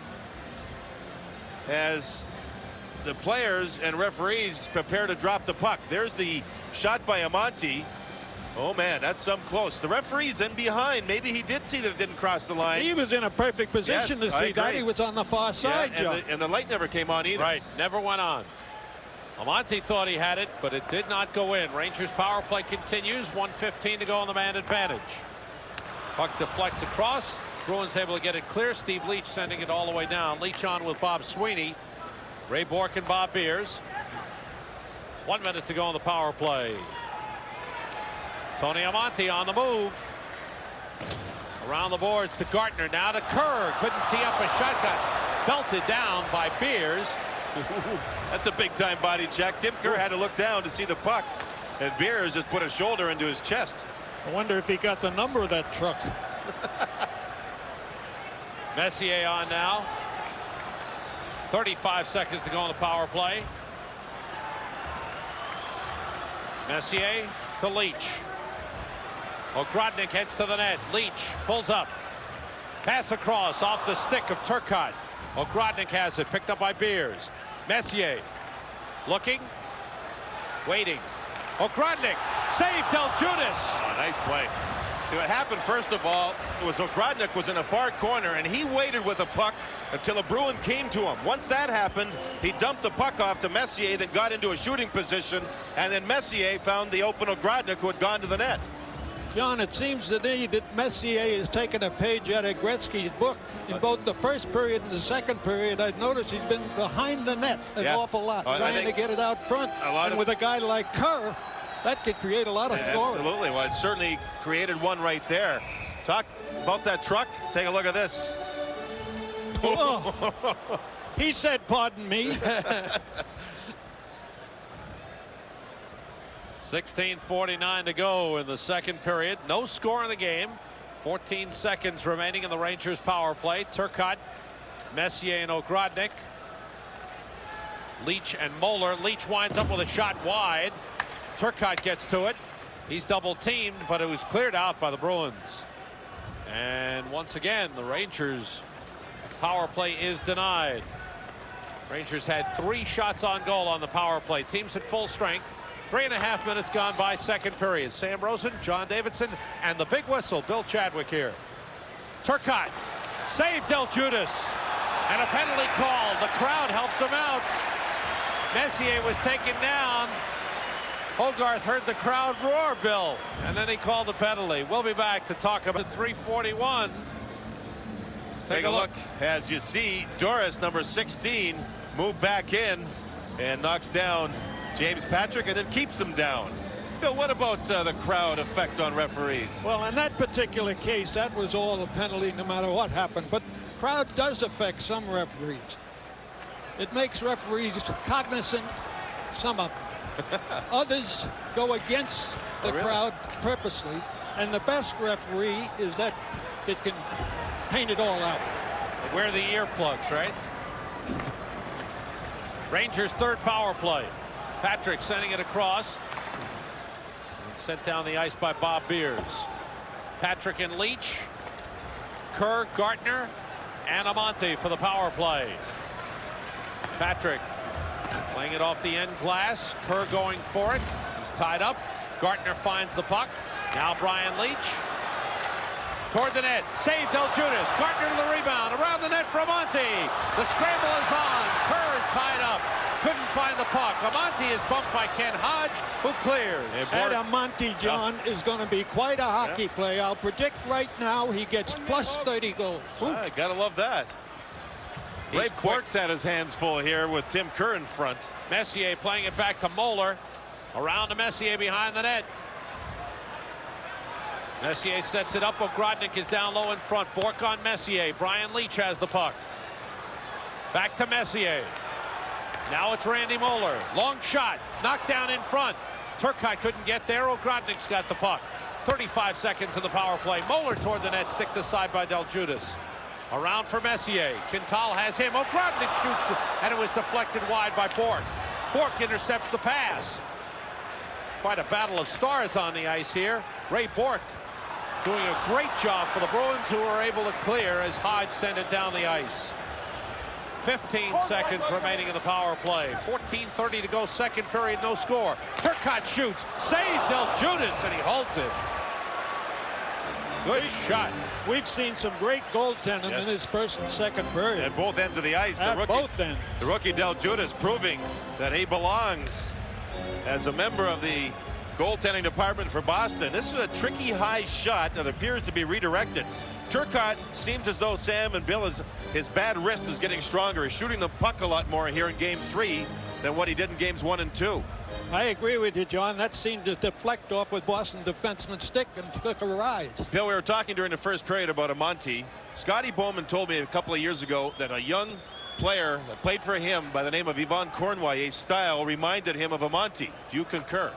as the players and referees prepare to drop the puck. There's the shot by Amonte. Oh man, that's some close. The referee's in behind. Maybe he did see that it didn't cross the line. He was in a perfect position to see that. He was on the far side, yeah, and the light never came on either. Right, never went on. Amonte thought he had it, but it did not go in. Rangers power play continues. 1:15 to go on the man advantage. Puck deflects across. Bruins able to get it clear. Steve Leach sending it all the way down. Leach on with Bob Sweeney. Ray Bourque and Bob Beers. 1 minute to go on the power play. Tony Amonte on the move. Around the boards to Gartner. Now to Kerr. Couldn't tee up a shot. Got belted down by Beers. That's a big-time body check. Tim Kerr had to look down to see the puck, and Beers just put a shoulder into his chest. I wonder if he got the number of that truck. Messier on now. 35 seconds to go on the power play. Messier to Leach. Ogrodnick heads to the net. Leach pulls up. Pass across off the stick of Turcotte. Ogrodnick has it, picked up by Beers. Messier looking, waiting. Ogrodnick, save Del Judas. Oh, nice play. See what happened first of all was Ogrodnick was in a far corner, and he waited with the puck until a Bruin came to him. Once that happened, he dumped the puck off to Messier, then got into a shooting position, and then Messier found the open Ogrodnick, who had gone to the net. John, it seems to me that Messier has taken a page out of Gretzky's book. In both the first period and the second period, I've noticed he's been behind the net an awful lot, trying to get it out front. And with a guy like Kerr, that could create a lot of scoring. Absolutely. Well, it certainly created one right there. Talk about that truck. Take a look at this. Oh. He said, pardon me. 16:49 to go in the second period. No score in the game. 14 seconds remaining in the Rangers power play. Turcotte, Messier, and Ogrodnick. Leach and Moeller. Leach winds up with a shot wide. Turcotte gets to it. He's double teamed, but it was cleared out by the Bruins. And once again, the Rangers power play is denied. Rangers had 3 shots on goal on the power play. Teams at full strength. 3.5 minutes gone by second period. Sam Rosen, John Davidson, and the big whistle, Bill Chadwick here. Turcotte saved Del Judas, and a penalty called. The crowd helped them out. Messier was taken down. Hogarth heard the crowd roar, Bill, and then he called the penalty. We'll be back to talk about 3:41. Take a look as you see Doris, number 16, move back in and knocks down James Patrick and then keeps him down. Bill, what about the crowd effect on referees? Well, in that particular case, that was all a penalty no matter what happened. But crowd does affect some referees. It makes referees cognizant, some of them. Others go against the crowd purposely, and the best referee is that can paint it all out. They wear the earplugs, right? Rangers' third power play. Patrick sending it across. And sent down the ice by Bob Beers. Patrick and Leach. Kerr, Gartner, and Amonte for the power play. Patrick playing it off the end glass. Kerr going for it. He's tied up. Gartner finds the puck. Now Brian Leach. Toward the net. Saved Deljudas. Gartner to the rebound. Around the net for Amonte. The scramble is on. Kerr is tied up. Couldn't find the puck. Amonte is bumped by Ken Hodge, who clears. And Amonte, John, is going to be quite a hockey player. I'll predict right now he gets plus 30 goals. Gotta love that. Ray Bourque's had his hands full here with Tim Kerr in front. Messier playing it back to Moeller. Around to Messier behind the net. Messier sets it up. Ogrodnick is down low in front. Bourque on Messier. Brian Leach has the puck. Back to Messier. Now it's Randy Moeller. Long shot. Knocked down in front. Turcotte couldn't get there. Ogrodnick's got the puck. 35 seconds of the power play. Moeller toward the net. Sticked aside by Deljudas. Around for Messier. Quintal has him. Ogrodnick shoots, and it was deflected wide by Bourque. Bourque intercepts the pass. Quite a battle of stars on the ice here. Ray Bourque doing a great job for the Bruins, who were able to clear as Hodge sent it down the ice. 15 seconds remaining in the power play. 14:30 to go, second period, no score. Turcotte shoots, saved Deljudas, and he holds it. Good shot. We've seen some great goaltending in his first and second period. At both ends of the ice. Both ends. The rookie Deljudas proving that he belongs as a member of the goaltending department for Boston. This is a tricky high shot that appears to be redirected. Turcotte seems as though Sam and Bill, his bad wrist is getting stronger. He's shooting the puck a lot more here in game 3 than what he did in games 1 and 2. I agree with you, John. That seemed to deflect off with Boston defenseman's stick and took a rise. Bill, we were talking during the first period about Amonte. Scotty Bowman told me a couple of years ago that a young player that played for him by the name of Yvon Cournoyer's style reminded him of Amonte. Do you concur?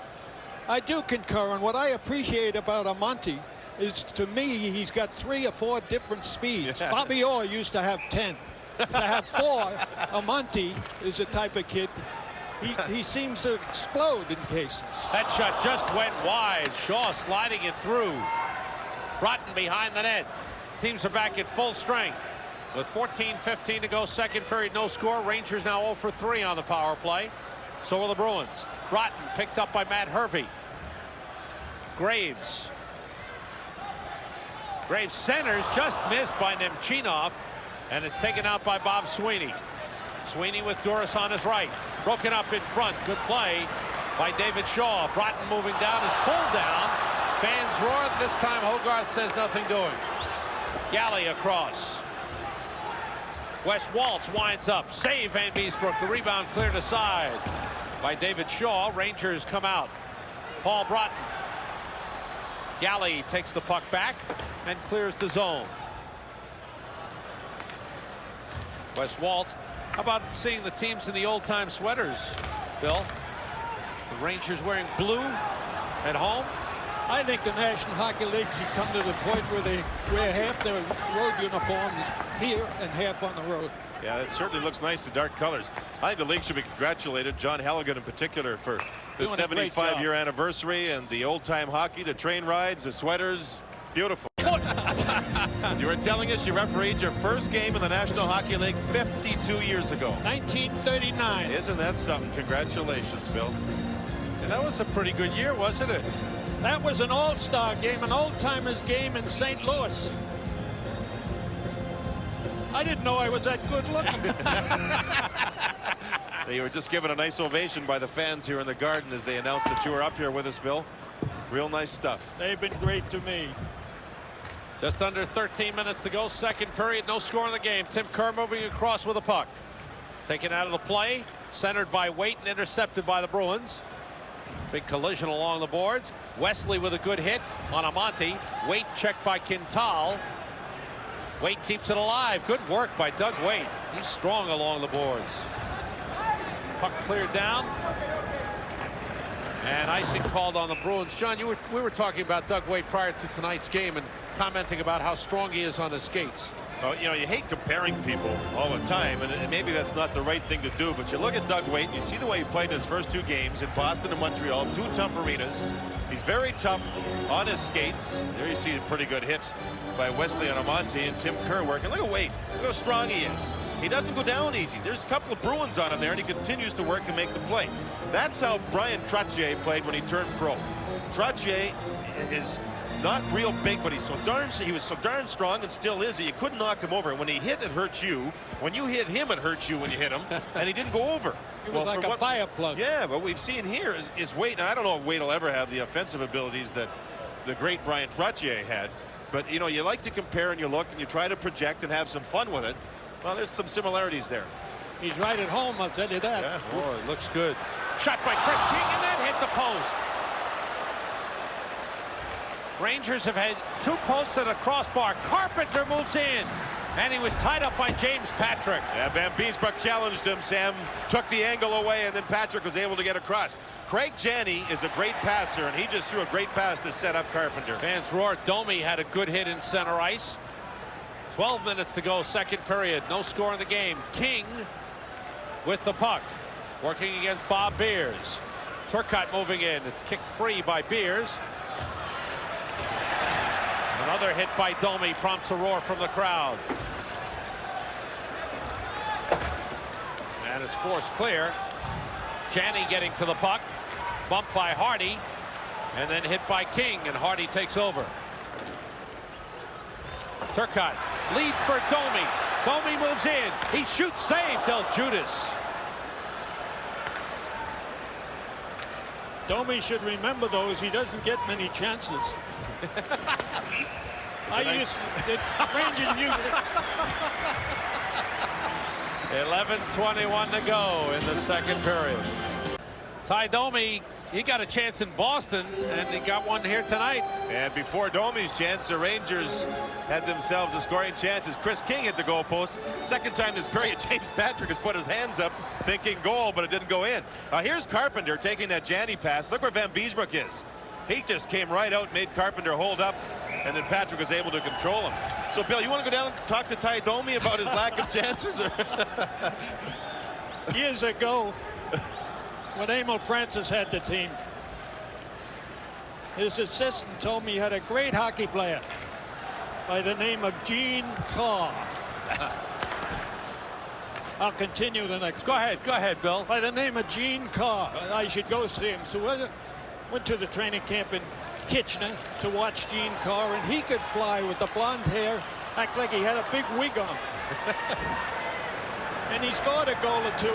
I do concur, and what I appreciate about Amonte is, to me, he's got 3 or 4 different speeds. Yeah. Bobby Orr used to have 10. To have 4, Amonte is a type of kid. He seems to explode in cases. That shot just went wide. Shaw sliding it through. Broughton behind the net. Teams are back at full strength. With 14:15 to go, second period, no score. Rangers now 0 for 3 on the power play. So are the Bruins. Broughton picked up by Matt Hervey. Graves. Graves centers, just missed by Nemchinov, and it's taken out by Bob Sweeney. Sweeney with Duras on his right. Broken up in front. Good play by David Shaw. Broughton moving down, is pulled down. Fans roar. This time Hogarth says nothing doing. Galley across. Wes Waltz winds up. Save Van Beesbrook. The rebound cleared aside by David Shaw. Rangers come out. Paul Broughton. Galley takes the puck back and clears the zone. Wes Waltz. How about seeing the teams in the old-time sweaters, Bill? The Rangers wearing blue at home. I think the National Hockey League should come to the point where they wear half their road uniforms here and half on the road. Yeah, it certainly looks nice, the dark colors. I think the league should be congratulated, John Halligan in particular, for the 75-year anniversary and the old-time hockey, the train rides, the sweaters. Beautiful. You were telling us you refereed your first game in the National Hockey League 52 years ago. 1939. Isn't that something? Congratulations, Bill. And that was a pretty good year, wasn't it? That was an all-star game, an old-timers game in St. Louis. I didn't know I was that good looking. They were just given a nice ovation by the fans here in the Garden as they announced that you were up here with us, Bill. Real nice stuff. They've been great to me. Just under 13 minutes to go, second period, no score in the game. Tim Kerr moving across with a puck. Taken out of the play, centered by Waite and intercepted by the Bruins. Big collision along the boards. Wesley with a good hit on Amonte. Waite checked by Quintal. Waite keeps it alive. Good work by Doug Waite. He's strong along the boards. Puck cleared down. And icing called on the Bruins. John, we were talking about Doug Waite prior to tonight's game and commenting about how strong he is on his skates. Well, you know, you hate comparing people all the time, and maybe that's not the right thing to do, but you look at Doug Waite, and you see the way he played in his first 2 games in Boston and Montreal, 2 tough arenas. He's very tough on his skates. There you see a pretty good hit by Wesley Anamonte and Tim Kerr working. Look at Waite. Look how strong he is. He doesn't go down easy. There's a couple of Bruins on him there, and he continues to work and make the play. That's how Bryan Trottier played when he turned pro. Trottier is not real big, but he was so darn strong and still is. You couldn't knock him over. When he hit, it hurts you. When you hit him, it hurts you when you hit him. And he didn't go over. He was like a fire plug. Yeah, what we've seen here is Waite. Now, I don't know if Waite will ever have the offensive abilities that the great Bryan Trottier had. But, you know, you like to compare and you look and you try to project and have some fun with it. Well, there's some similarities there. He's right at home, I'll tell you that. Yeah. Oh, it looks good. Shot by Chris King, and that hit the post. Rangers have had 2 posts and a crossbar. Carpenter moves in, and he was tied up by James Patrick. Yeah, Van Beesbrook challenged him. Sam took the angle away, and then Patrick was able to get across. Craig Janney is a great passer, and he just threw a great pass to set up Carpenter. Fans roar. Domi had a good hit in center ice. 12 minutes to go, second period. No score in the game. King with the puck, working against Bob Beers. Turcotte moving in. It's kicked free by Beers. Another hit by Domi prompts a roar from the crowd. And it's forced clear. Janney getting to the puck. Bumped by Hardy. And then hit by King, and Hardy takes over. Turcotte, lead for Domi. Domi moves in. He shoots, save. Del Judas. Domi should remember those. He doesn't get many chances. Rangers use it. 11:21 to go in the second period. Ty Domi, he got a chance in Boston, and he got one here tonight. And before Domi's chance, the Rangers had themselves a scoring chance as Chris King hit the goal post. Second time this period, James Patrick has put his hands up thinking goal, but it didn't go in. Here's Carpenter taking that Janney pass. Look where Van Beesbrook is. He just came right out, made Carpenter hold up, and then Patrick was able to control him. So, Bill, you want to go down and talk to Ty Domi about his lack of chances? Years ago, when Emil Francis had the team, his assistant told me he had a great hockey player by the name of Gene Carr. I'll continue the next. Go ahead, Bill. By the name of Gene Carr. I should go see him. So I went to the training camp in Kitchener to watch Gene Carr, and he could fly with the blonde hair, act like he had a big wig on. And he scored a goal or 2,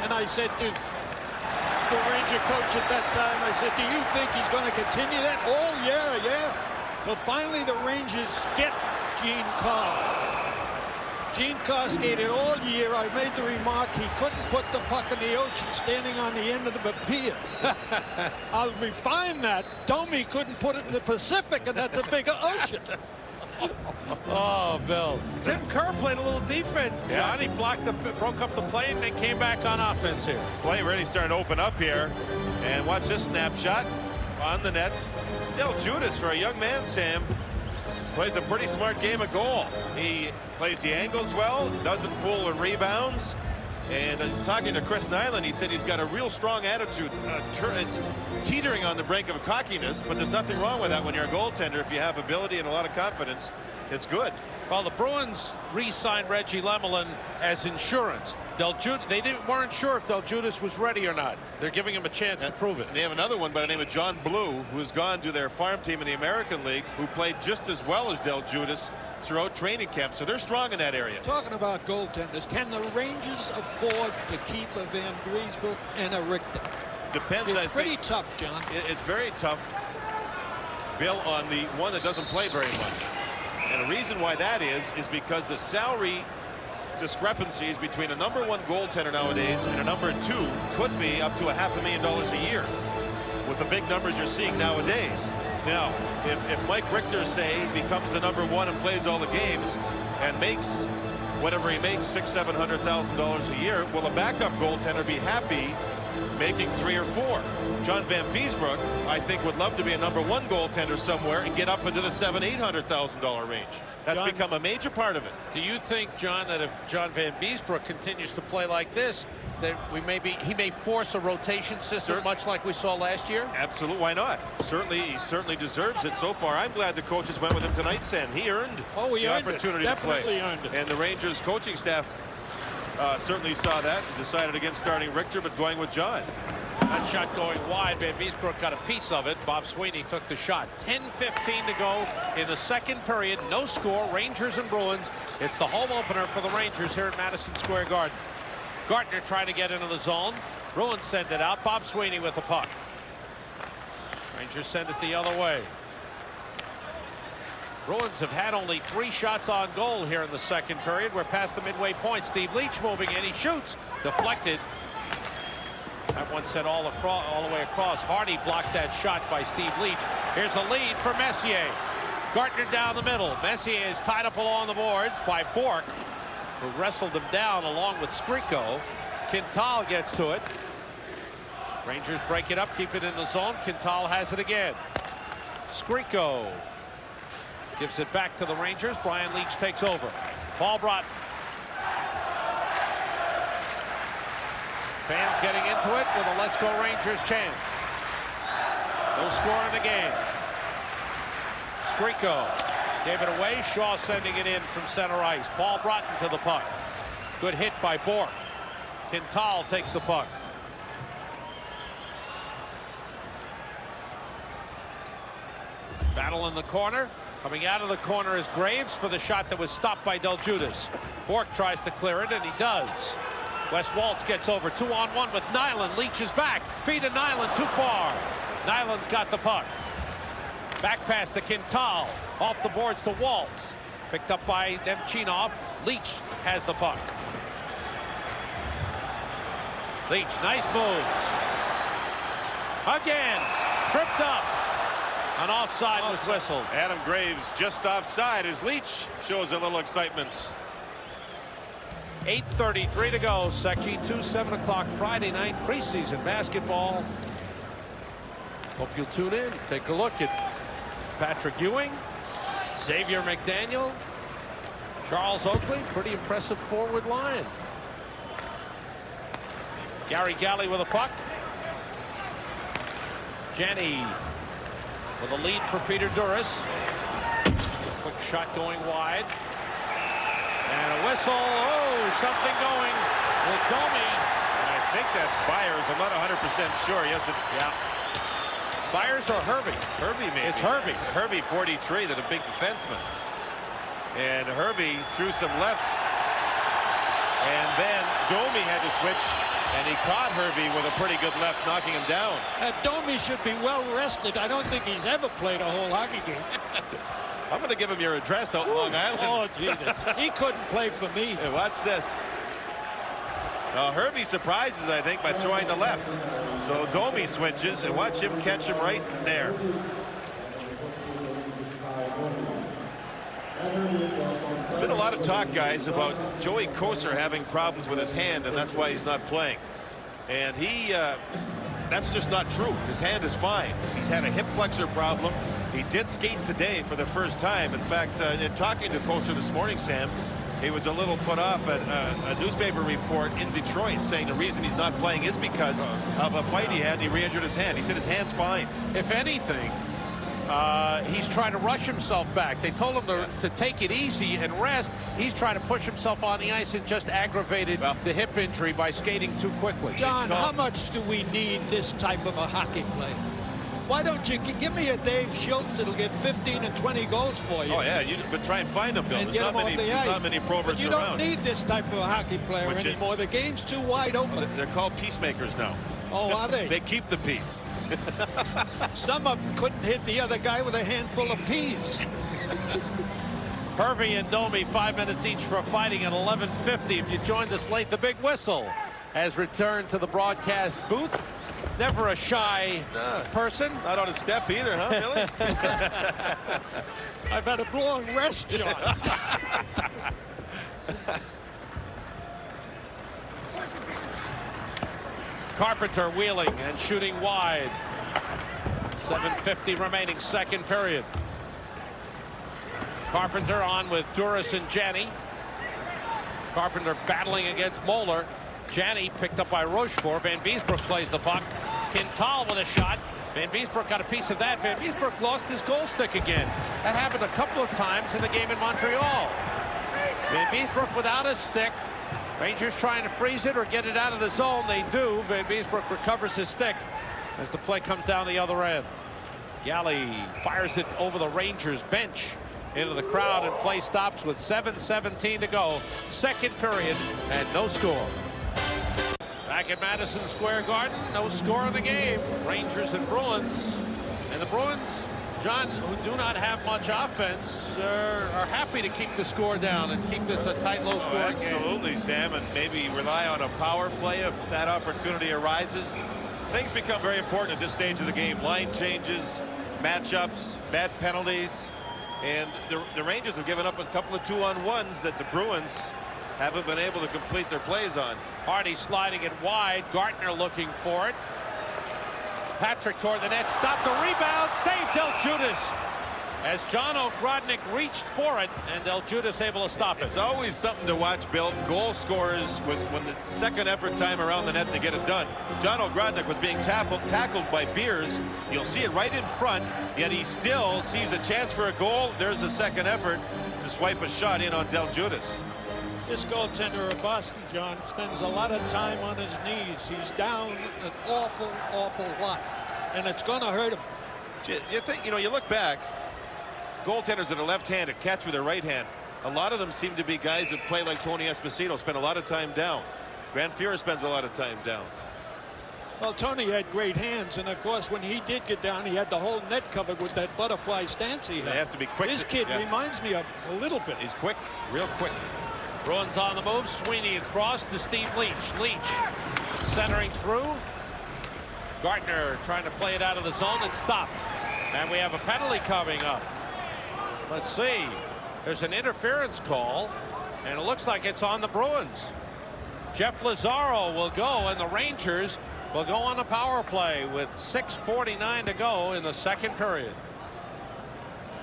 and I said to the Ranger coach at that time, I said, do you think he's going to continue that? Oh, yeah. So finally the Rangers get Gene Carr. Gene Carr skated all year. I made the remark he couldn't put the puck in the ocean standing on the end of the pier. I'll refine that. Domi couldn't put it in the Pacific, and that's a bigger ocean. Oh, Bill. Tim Kerr played a little defense, John. He broke up the play, and then came back on offense here. Play really starting to open up here. And watch this snapshot on the net. Still Judas for a young man, Sam. Plays a pretty smart game of goal. He plays the angles well, doesn't fool and rebounds. And talking to Chris Nyland, he said he's got a real strong attitude. It's teetering on the brink of cockiness, but there's nothing wrong with that when you're a goaltender. If you have ability and a lot of confidence, it's good. Well, the Bruins re-signed Reggie Lemelin as insurance. They weren't sure if Del Judas was ready or not. They're giving him a chance to prove it. They have another one by the name of John Blue, who's gone to their farm team in the American League, who played just as well as Del Judas throughout training camp. So they're strong in that area. Talking about goaltenders, can the Rangers afford to keep a Van Beesbrook and a Richter? Depends. It's pretty tough, John. It's very tough, Bill, on the one that doesn't play very much. And the reason why that is because the salary discrepancies between a #1 goaltender nowadays and a #2 could be up to $500,000 a year with the big numbers you're seeing nowadays. Now, if Mike Richter, say, becomes the #1 and plays all the games, and makes whatever he makes, $600,000–700,000 a year, will a backup goaltender be happy making 3 or 4? John Van Beesbroek, I think, would love to be a #1 goaltender somewhere and get up into the $700,000–800,000 range. That's become a major part of it. Do you think, John, that if John Van Beesbroek continues to play like this, that he may force a rotation system, much like we saw last year? Absolutely, why not? He certainly deserves it so far. I'm glad the coaches went with him tonight, Sam. He earned the opportunity to play. Definitely earned it. And the Rangers coaching staff certainly saw that and decided against starting Richter, but going with John. That shot going wide. Van Beesbroek got a piece of it. Bob Sweeney took the shot. 10:15 to go in the second period. No score. Rangers and Bruins. It's the home opener for the Rangers here at Madison Square Garden. Gartner trying to get into the zone. Bruins send it out. Bob Sweeney with the puck. Rangers send it the other way. Bruins have had only 3 shots on goal here in the second period. We're past the midway point. Steve Leach moving in. He shoots. Deflected. That one sent all the way across. Hardy blocked that shot by Steve Leach. Here's a lead for Messier. Gartner down the middle. Messier is tied up along the boards by Bourque, who wrestled him down along with Skriko. Quintal gets to it. Rangers break it up, keep it in the zone. Quintal has it again. Skriko gives it back to the Rangers. Brian Leach takes over. Paul Broughton. Fans getting into it with a Let's Go Rangers chant. No score in the game. Skriko gave it away. Shaw sending it in from center ice. Paul Broughton to the puck. Good hit by Bourque. Quintal takes the puck. Battle in the corner. Coming out of the corner is Graves for the shot that was stopped by Del Judas. Bourque tries to clear it, and he does. Wes Waltz gets over 2-on-1 with Nyland. Leach is back. Feed to Nyland, too far. Nyland's got the puck. Back pass to Quintal. Off the boards to Waltz. Picked up by Demchinov. Leach has the puck. Leach, nice moves. Again, tripped up. An offside was whistled. Adam Graves just offside as Leach shows a little excitement. 8:33 to go. Section 2, 7 o'clock Friday night preseason basketball. Hope you'll tune in. Take a look at Patrick Ewing, Xavier McDaniel, Charles Oakley. Pretty impressive forward line. Gary Galley with a puck. Jenny with a lead for Peter Duras. Quick shot going wide. And a whistle. Oh, something going with Domi. And I think that's Byers. I'm not 100% sure. Yes, yeah. Byers or Hervey? Hervey, maybe. It's Hervey. Hervey, 43, that a big defenseman. And Hervey threw some lefts. And then Domi had to switch. And he caught Hervey with a pretty good left, knocking him down. Domi should be well rested. I don't think he's ever played a whole hockey game. I'm going to give him your address out in Long Island. Oh, Jesus. He couldn't play for me. Hey, watch this. Hervey surprises, I think, by throwing the left. So Domi switches, and watch him catch him right there. There's been a lot of talk, guys, about Joey Kocur having problems with his hand, and that's why he's not playing. And that's just not true. His hand is fine. He's had a hip flexor problem. He did skate today for the first time. In fact, in talking to Kocur this morning, Sam, he was a little put off at a newspaper report in Detroit saying the reason he's not playing is because of a fight he had and he re-injured his hand. He said his hand's fine. If anything, he's trying to rush himself back. They told him to take it easy and rest. He's trying to push himself on the ice and just aggravated the hip injury by skating too quickly. John, how much do we need this type of a hockey player? Why don't you give me a Dave Schultz that'll get 15 and 20 goals for you? Oh, yeah, but try and find him, Bill. And There's not many proverts But you around. don't need this type of a hockey player anymore. The game's too wide open. They're called peacemakers now. Oh, are they? They keep the peace. Some of them couldn't hit the other guy with a handful of peas. Hervey and Domi, 5 minutes each for fighting at 11:50. If you joined us late, the big whistle has returned to the broadcast booth. never a shy person. Not on a step either, huh, Billy? I've had a long rest, John. Carpenter wheeling and shooting wide. 7:50 remaining, second period. Carpenter on with Duras and Janney. Carpenter battling against Moeller. Janney picked up by Rochefort. Van Beesbroek plays the puck. Quintal with a shot. Van Beesbroek got a piece of that. Van Beesbroek lost his goal stick again. That happened a couple of times in the game in Montreal. Van Beesbroek without a stick. Rangers trying to freeze it or get it out of the zone. They do. Van Beesbroek recovers his stick as the play comes down the other end. Galley fires it over the Rangers bench into the crowd, and play stops with 7:17 to go. Second period and no score. Back at Madison Square Garden, no score in the game. Rangers and Bruins. And the Bruins, John, who do not have much offense, are happy to keep the score down and keep this a tight, low-scoring game. Absolutely, Sam, and maybe rely on a power play if that opportunity arises. Things become very important at this stage of the game. Line changes, matchups, bad penalties, and the Rangers have given up a couple of 2-on-1s that the Bruins haven't been able to complete their plays on. Hardy sliding it wide. Gartner looking for it. Patrick toward the net, stopped the rebound, saved Del Judas as John Ogrodnick reached for it, and Del Judas able to stop it. It's always something to watch, Bill. Goal scorers when the second effort time around the net to get it done. John Ogrodnick was being tackled by Beers. You'll see it right in front, yet he still sees a chance for a goal. There's a second effort to swipe a shot in on Del Judas. This goaltender of Boston, John, spends a lot of time on his knees. He's down an awful, awful lot, and it's going to hurt him. You think, you look back, goaltenders that are left-handed catch with their right hand. A lot of them seem to be guys that play like Tony Esposito, spend a lot of time down. Grant Fuhrer spends a lot of time down. Well, Tony had great hands, and of course, when he did get down, he had the whole net covered with that butterfly stance he had. They have to be quick. This kid reminds me of a little bit. He's quick, real quick. Bruins on the move. Sweeney across to Steve Leach. Leach centering through. Gartner trying to play it out of the zone and stopped. And we have a penalty coming up. Let's see. There's an interference call, and it looks like it's on the Bruins. Jeff Lazaro will go, and the Rangers will go on a power play with 6:49 to go in the second period.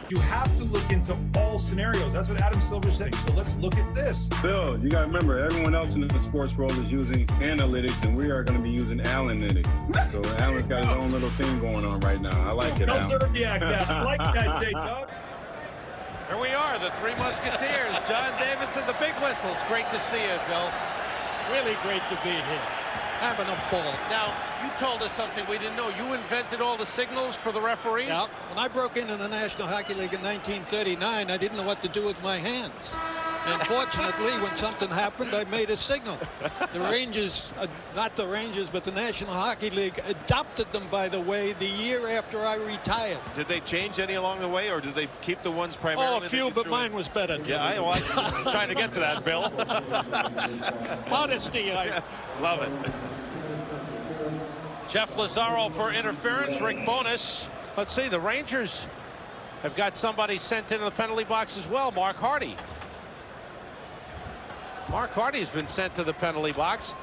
You have to look into all scenarios. That's what Adam Silver said. So let's look at this. Bill, you got to remember, everyone else in the sports world is using analytics, and we are going to be using Alan-lytics. So Alan's got his own little thing going on right now. I like it, Alan. I like that, J-Dog. Here we are, the Three Musketeers. John Davidson, the big whistle. It's great to see you, Bill. Really great to be here. Having a ball. Now, you told us something we didn't know. You invented all the signals for the referees? Yeah. When I broke into the National Hockey League in 1939, I didn't know what to do with my hands. And fortunately, when something happened, I made a signal. The Rangers, not the Rangers, but the National Hockey League adopted them, by the way, the year after I retired. Did they change any along the way, or did they keep the ones primarily? Oh, a few, but mine was better. Yeah, I was trying to get to that, Bill. Modesty, Love it. Jeff Lazaro for interference. Rick Bowness. Let's see, the Rangers have got somebody sent into the penalty box as well, Mark Hardy. Mark Hardy's been sent to the penalty box.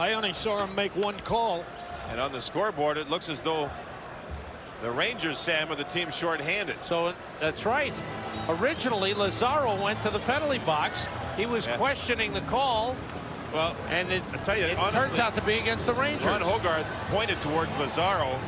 I only saw him make one call. And on the scoreboard, it looks as though the Rangers, Sam, are the team shorthanded. So that's right. Originally, Lazaro went to the penalty box. He was questioning the call. Well, and it honestly, turns out to be against the Rangers. Ron Hogarth pointed towards Lazaro.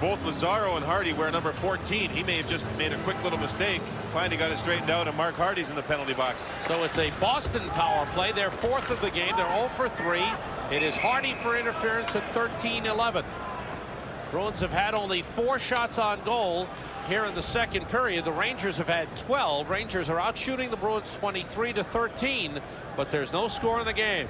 Both Lazaro and Hardy wear number 14. He may have just made a quick little mistake. Finally got it straightened out, and Mark Hardy's in the penalty box. So it's a Boston power play. They're fourth of the game. They're 0 for 3. It is Hardy for interference at 13-11. Bruins have had only 4 shots on goal here in the second period. The Rangers have had 12. Rangers are out shooting the Bruins 23-13, but there's no score in the game.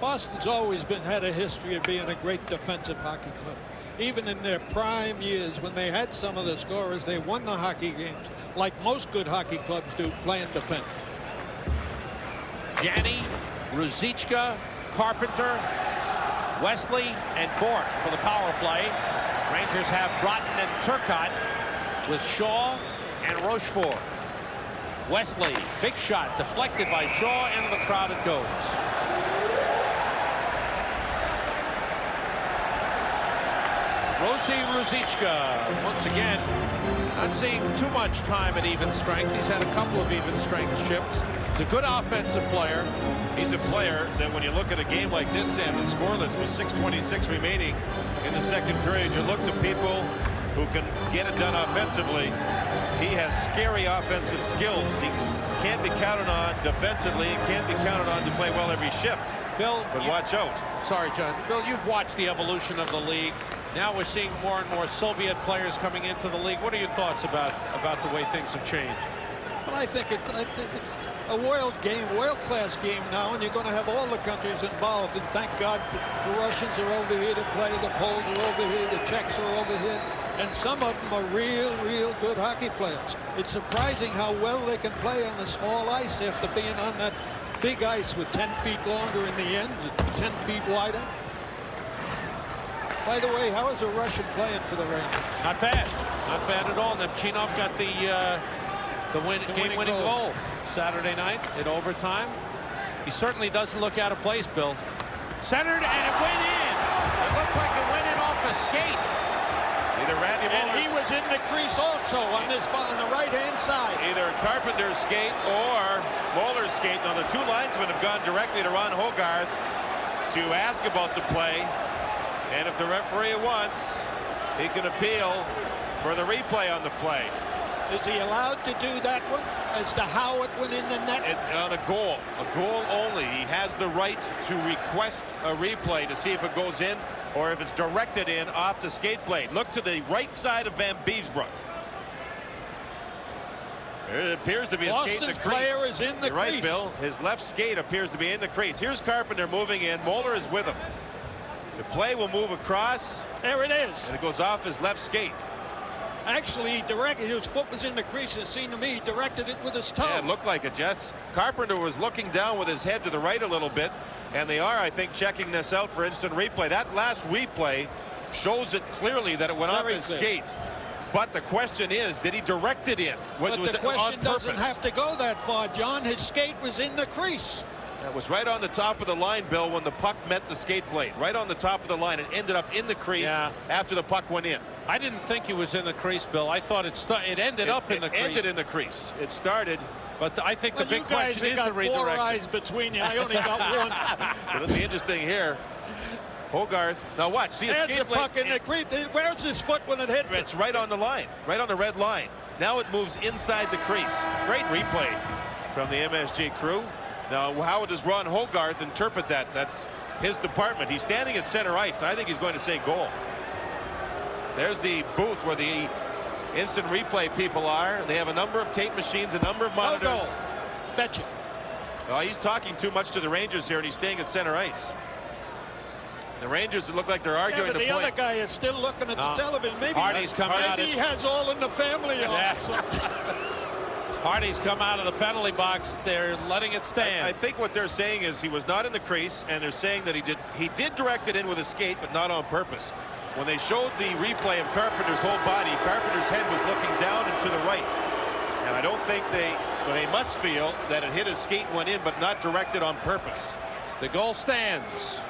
Boston's always had a history of being a great defensive hockey club. Even in their prime years, when they had some of the scorers, they won the hockey games like most good hockey clubs do, playing defense. Janney, Ruzicka, Carpenter, Wesley and Bourque for the power play. Rangers have Broughton and Turcotte with Shaw and Rochefort. Wesley, big shot, deflected by Shaw. Into the crowd it goes. Rosie Ruzicka, once again, not seeing too much time at even strength. He's had a couple of even strength shifts. He's a good offensive player. He's a player that when you look at a game like this, Sam, the scoreless with 6:26 remaining in the second period, you look to people who can get it done offensively. He has scary offensive skills. He can't be counted on defensively and can't be counted on to play well every shift. Bill, but watch out. Sorry, John. Bill, you've watched the evolution of the league. Now we're seeing more and more Soviet players coming into the league. What are your thoughts about the way things have changed? Well, I think it's a world-class game now, and you're going to have all the countries involved. And thank God the Russians are over here to play, the Poles are over here, the Czechs are over here, and some of them are real good hockey players. It's surprising how well they can play on the small ice after being on that big ice with 10 feet longer in the ends and 10 feet wider. By the way, how is a Russian playing for the Rangers? Not bad. Not bad at all. Nemchinov got the game-winning goal Saturday night in overtime. He certainly doesn't look out of place, Bill. Centered, and it went in. It looked like it went in off a skate. Either Randy and he was in the crease also on the right-hand side. Either Carpenter's skate or Moeller's skate. Now, the two linesmen have gone directly to Ron Hogarth to ask about the play. And if the referee wants, he can appeal for the replay on the play. Is he allowed to do that one as to how it went in the net? On a goal only. He has the right to request a replay to see if it goes in or if it's directed in off the skate blade. Look to the right side of Van Beesbrook. It appears to be a skate in the crease. Player is in the You're crease. right, Bill. His left skate appears to be in the crease. Here's Carpenter moving in. Moeller is with him. The play will move across. There it is. And it goes off his left skate. Actually, he directed, his foot was in the crease. It seemed to me he directed it with his toe. Yeah, it looked like it, Jets. Carpenter was looking down with his head to the right a little bit, and they are, I think, checking this out for instant replay. That last replay shows it clearly that it went off his skate. But the question is, did he direct it in? But the question doesn't have to go that far, John. His skate was in the crease. That was right on the top of the line, Bill, when the puck met the skate blade. Right on the top of the line. It ended up in the crease after the puck went in. I didn't think he was in the crease, Bill. I thought it ended up in the crease. It ended in the crease. It started. But I think the big question is the redirection. You guys got 4 eyes between you. I only got one. It'll be interesting here. Hogarth. Now watch. See, there's the puck in the crease. Where's his foot when it hits? It's right on the line. Right on the red line. Now it moves inside the crease. Great replay from the MSG crew. Now, how does Ron Hogarth interpret that? That's his department. He's standing at center ice. I think he's going to say goal. There's the booth where the instant replay people are. They have a number of tape machines, a number of monitors. No goal. Betcha. Oh, he's talking too much to the Rangers here, and he's staying at center ice. The Rangers look like they're arguing but the point. other guy is still looking at the television. Maybe Hardy's coming out. He has All in the Family on. Yeah. Hardy's come out of the penalty box. They're letting it stand. I think what they're saying is he was not in the crease, and they're saying that he did direct it in with a skate, but not on purpose. When they showed the replay of Carpenter's whole body, Carpenter's head was looking down and to the right. And I don't think they must feel that it hit his skate and went in, but not directed on purpose. The goal stands.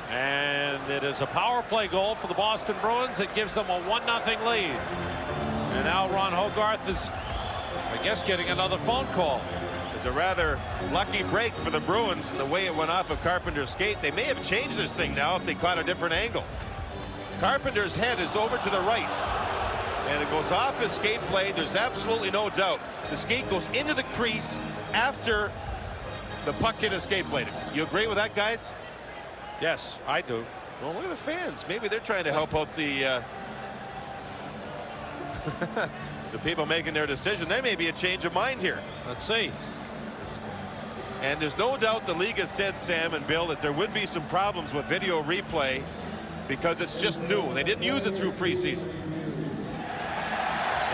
And it is a power play goal for the Boston Bruins. It gives them a 1-0 lead. And now Ron Hogarth is, I guess, getting another phone call. It's a rather lucky break for the Bruins in the way it went off of Carpenter's skate. They may have changed this thing now if they caught a different angle. Carpenter's head is over to the right. And it goes off his skate blade. There's absolutely no doubt. The skate goes into the crease after the puck hit his skate blade. You agree with that, guys? Yes, I do. Well, look at the fans. Maybe they're trying to help out the the people making their decision. There may be a change of mind here. Let's see. And there's no doubt the league has said, Sam and Bill, that there would be some problems with video replay because it's just new. They didn't use it through preseason.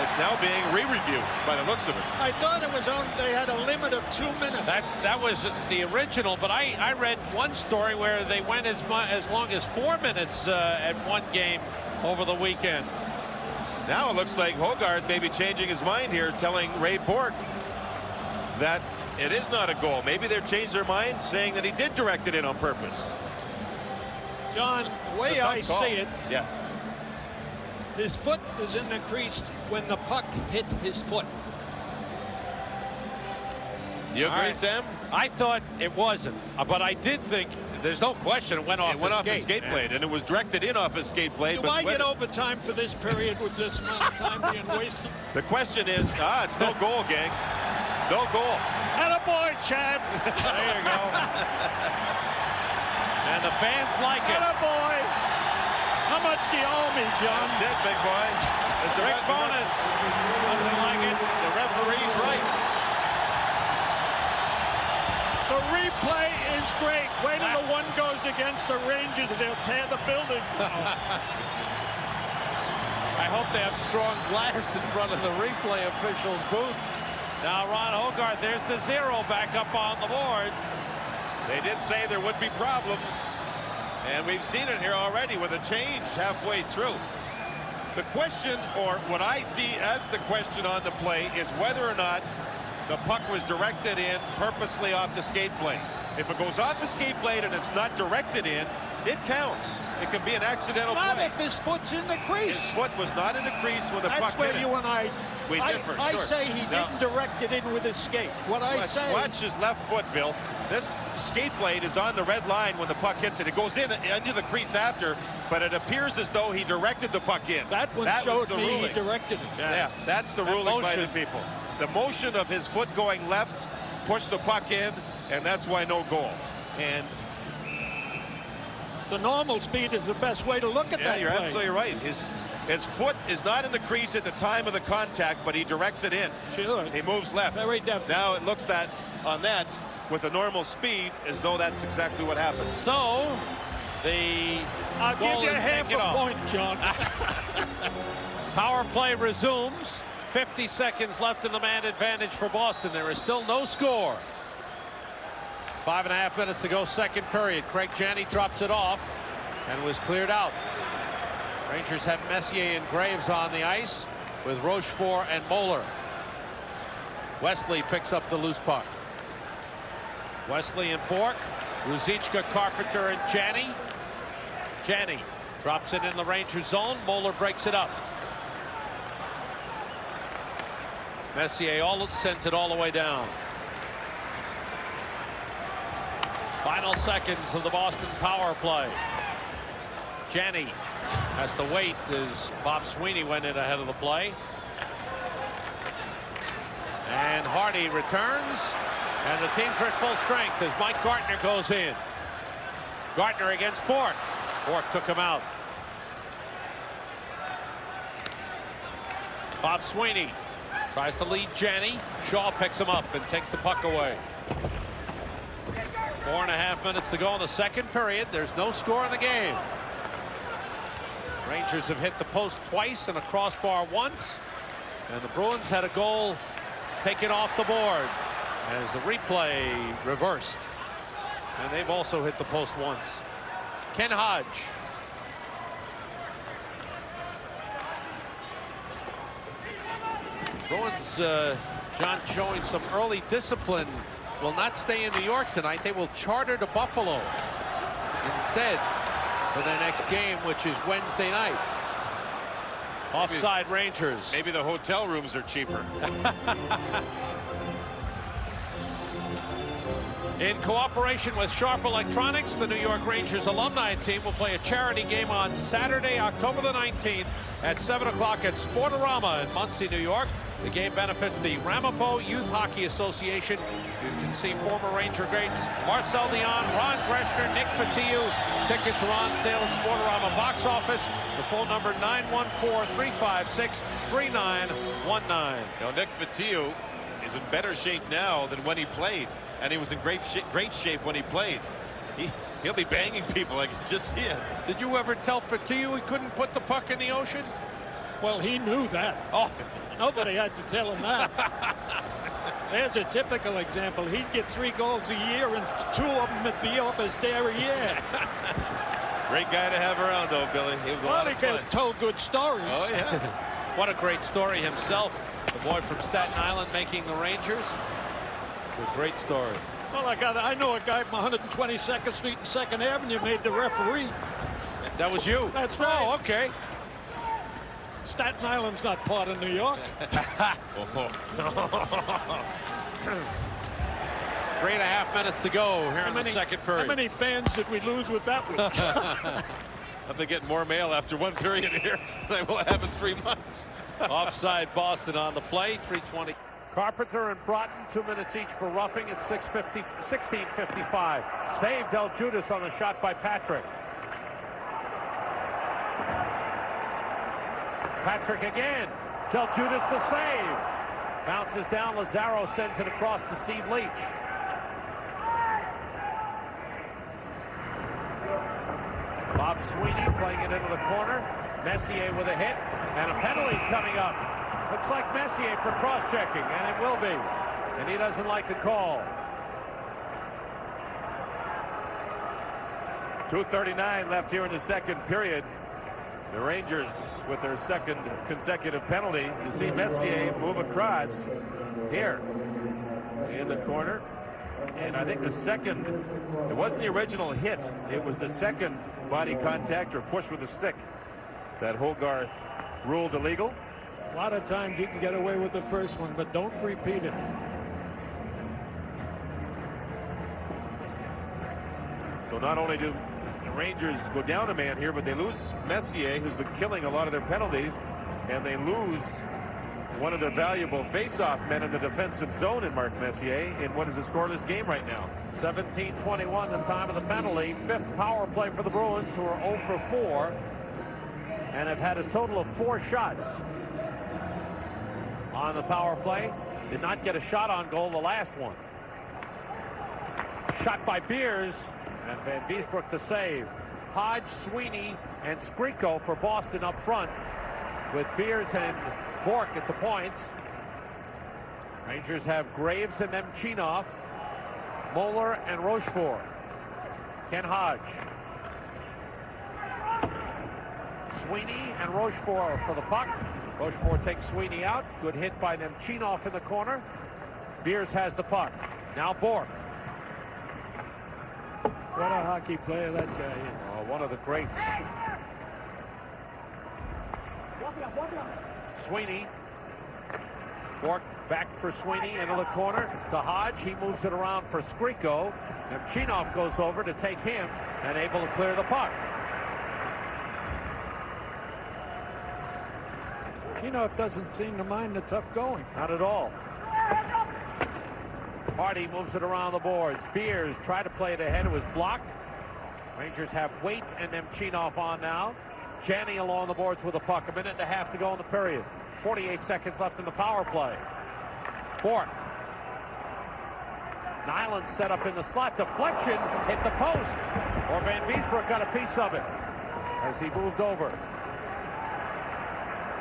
it's now being re-reviewed by the looks of it. I thought it was on. They had a limit of 2 minutes. That was the original, but I read one story where they went as long as 4 minutes at one game over the weekend. Now it looks like Hogard may be changing his mind here, telling Ray Bourque that it is not a goal. Maybe they've changed their minds, saying that he did direct it in on purpose. John, the way I see it, yeah, his foot was in the crease when the puck hit his foot. You agree, right. Sam? I thought it wasn't, but I did think there's no question it went off. It went off his skate blade, and it was directed in off his skate blade. Do I get overtime for this period with this amount of time being wasted? The question is, it's no goal, gang. No goal. Attaboy, Chad. There you go. And the fans like it. Attaboy. How much do you owe me, John? That's it, big boy. Rick Bonus doesn't like it. The referee's right. The replay is great. Wait till the one goes against the Rangers. They'll tear the building down. I hope they have strong glass in front of the replay officials' booth. Now Ron Hogard, there's the 0 back up on the board. They did say there would be problems, and we've seen it here already with a change halfway through. The question, or what I see as the question on the play, is whether or not the puck was directed in purposely off the skate blade. If it goes off the skate blade and it's not directed in, it counts. It can be an accidental Not play. if his foot's in the crease. His foot was not in the crease when the puck That's where hit you it. and I differ, I sure. say he Now, didn't direct it in with his skate. What I say. Watch his left foot, Bill. This skate blade is on the red line when the puck hits it. It goes in into the crease after, but it appears as though he directed the puck in. That one showed me he directed it. Yeah, that's the ruling by the people. The motion of his foot going left pushed the puck in, and that's why no goal. And the normal speed is the best way to look at that you're play. absolutely right. His foot is not in the crease at the time of the contact, but he directs it in. Sure. He moves left. Very definite. Now it looks that on that with a normal speed as though that's exactly what happened. So the I'll give you half a off. point, John. Power play resumes. 50 seconds left in the man advantage for Boston. There is still no score. 5.5 minutes to go, second period. Craig Janney drops it off and was cleared out. Rangers have Messier and Graves on the ice with Rochefort and Moeller. Wesley picks up the loose puck. Wesley and Bourque, Ruzicka, Carpenter, and Janney. Janney drops it in the Rangers zone. Moeller breaks it up. Messier sends it all the way down. Final seconds of the Boston power play. Janney has to wait as Bob Sweeney went in ahead of the play. And Hardy returns, and the teams are at full strength as Mike Gartner goes in. Gartner against Bourque. Bourque took him out. Bob Sweeney tries to lead Janney. Shaw picks him up and takes the puck away. 4.5 minutes to go in the second period. There's no score in the game. Rangers have hit the post twice and a crossbar once. And the Bruins had a goal taken off the board as the replay reversed. And they've also hit the post once. Ken Hodge. Bruins, John, showing some early discipline, will not stay in New York tonight. They will charter to Buffalo instead for their next game, which is Wednesday night. Offside Rangers. Maybe the hotel rooms are cheaper. In cooperation with Sharp Electronics, the New York Rangers alumni team will play a charity game on Saturday, October the 19th at 7 o'clock at Sportorama in Muncie, New York. The game benefits the Ramapo Youth Hockey Association. You can see former Ranger greats Marcel Leon, Ron Greschner, Nick Fatiu. Tickets are on sale at Sportorama box office. The phone number 914-356-3919. Now, Nick Fatiu is in better shape now than when he played, and he was in great shape when he played. He'll be banging people. I can just see it. Did you ever tell Fatiu he couldn't put the puck in the ocean? Well, he knew that. Oh. Nobody had to tell him that. There's a typical example. He'd get 3 goals a year, and 2 of them would be off his derriere. Great guy to have around, though, Billy. He was a lot of fun. He told good stories. Oh, yeah. What a great story himself. The boy from Staten Island making the Rangers. It's a great story. Well, I know a guy from 122nd Street and 2nd Avenue made the referee. That was you? That's right. Oh, okay. Staten Island's not part of New York. 3.5 minutes to go here in the second period. How many fans did we lose with that one? I've been getting more mail after 1 period here than I will have in 3 months. Offside Boston on the play. 3:20. Carpenter and Broughton 2 minutes each for roughing at 16:55. Saved Del Judas on the shot by Patrick. Patrick again. Del Judas to save. Bounces down. Lazaro sends it across to Steve Leach. Bob Sweeney playing it into the corner. Messier with a hit. And a penalty's coming up. Looks like Messier for cross-checking, and it will be. And he doesn't like the call. 2:39 left here in the second period. The Rangers with their second consecutive penalty. You see Messier move across here in the corner. And I think the second, it wasn't the original hit. It was the second body contact or push with the stick that Hogarth ruled illegal. A lot of times you can get away with the first one, but don't repeat it. So not only do the Rangers go down a man here, but they lose Messier, who's been killing a lot of their penalties, and they lose one of their valuable face-off men in the defensive zone in Mark Messier in what is a scoreless game right now. 17:21 the time of the penalty. 5th power play for the Bruins, who are 0 for 4 and have had a total of 4 shots on the power play. Did not get a shot on goal the last one. Shot by Beers, and Van Beesbrook to save. Hodge, Sweeney, and Skriko for Boston up front, with Beers and Bourque at the points. Rangers have Graves and Nemchinov, Moeller and Rochefort. Ken Hodge. Sweeney and Rochefort for the puck. Rochefort takes Sweeney out. Good hit by Nemchinov in the corner. Beers has the puck. Now Bourque. What a hockey player that guy is. Oh, one of the greats. Sweeney. Bourque back for Sweeney into the corner to Hodge. He moves it around for Skriko. Nemchinov goes over to take him and able to clear the puck. Nemchinov doesn't seem to mind the tough going. Not at all. Hardy moves it around the boards. Beers tried to play it ahead. It was blocked. Rangers have Waite and Nemchinov on now. Janney along the boards with a puck. 1.5 minutes to go in the period. 48 seconds left in the power play. Bourque. Nyland set up in the slot. Deflection hit the post. Or Van Beesbrook got a piece of it as he moved over.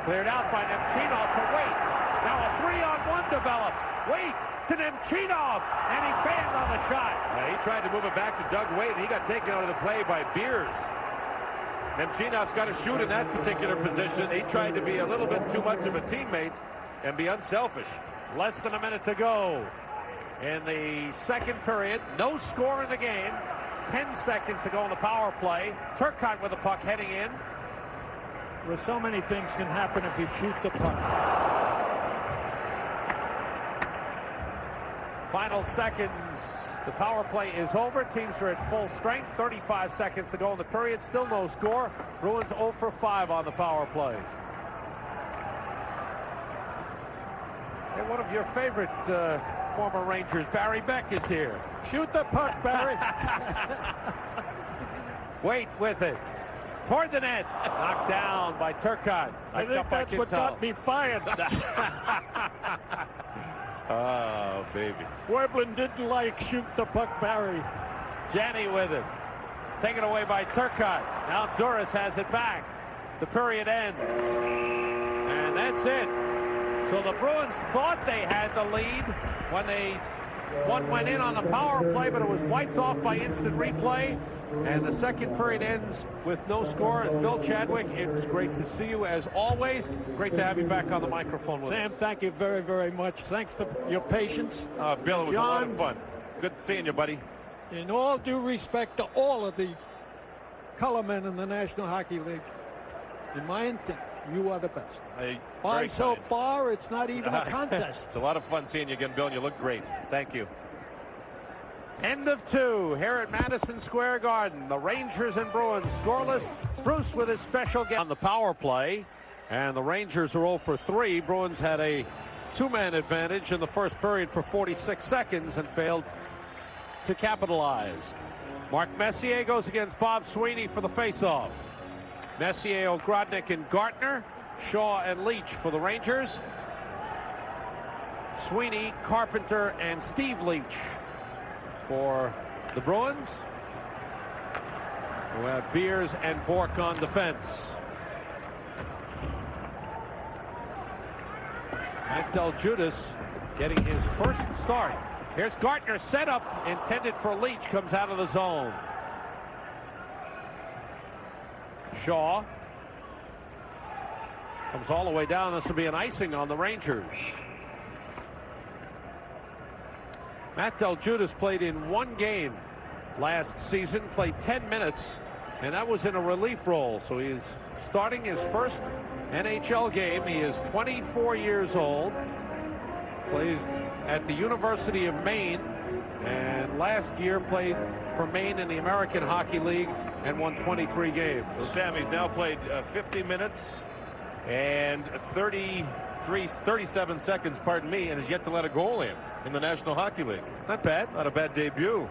Cleared out by Nemchinov to Waite. Now a 3-on-1 develops. Waite to Nemchinov, and he failed on the shot. He tried to move it back to Doug Waite, and he got taken out of the play by Beers. Nemchinov's got to shoot in that particular position. He tried to be a little bit too much of a teammate and be unselfish. Less than a minute to go in the second period. No score in the game. 10 seconds to go in the power play. Turcotte with the puck heading in. Well, so many things can happen if you shoot the puck. Final seconds. The power play is over. Teams are at full strength. 35 seconds to go in the period. Still no score. Bruins 0 for 5 on the power play. Hey, one of your favorite former Rangers, Barry Beck, is here. Shoot the puck, Barry. Wait with it. Toward the net. Knocked down by Turcotte. I think that's what got me fired. Oh, baby. Werblin didn't like shoot the puck, Barry. Janney with it. Taken away by Turcotte. Now Duras has it back. The period ends. And that's it. So the Bruins thought they had the lead when one went in on the power play, but it was wiped off by instant replay. And the second period ends with no score. And Bill Chadwick, it's great to see you as always. Great to have you back on the microphone with us. Sam, thank you very, very much. Thanks for your patience. Bill, it was John, a lot of fun. Good seeing you, buddy. In all due respect to all of the color men in the National Hockey League, in my opinion, you are the best. By so far, it's not even a contest. It's a lot of fun seeing you again, Bill, and you look great. Thank you. End of 2 here at Madison Square Garden. The Rangers and Bruins scoreless. Bruce with his special game on the power play. And the Rangers are 0 for 3. Bruins had a 2-man advantage in the first period for 46 seconds and failed to capitalize. Mark Messier goes against Bob Sweeney for the faceoff. Messier, Ogrodnick, and Gartner. Shaw and Leach for the Rangers. Sweeney, Carpenter, and Steve Leach for the Bruins, who have Beers and Bourque on defense. Matt Deljudas getting his first start. Here's Gartner, set up intended for Leach, comes out of the zone. Shaw comes all the way down. This will be an icing on the Rangers. Matt Deljudas played in 1 game last season, played 10 minutes, and that was in a relief role. So he is starting his first NHL game. He is 24 years old, plays at the University of Maine, and last year played for Maine in the American Hockey League and won 23 games. So Sam, he's now played 50 minutes and 37 seconds, pardon me, and has yet to let a goal in the National Hockey League. Not bad. Not a bad debut.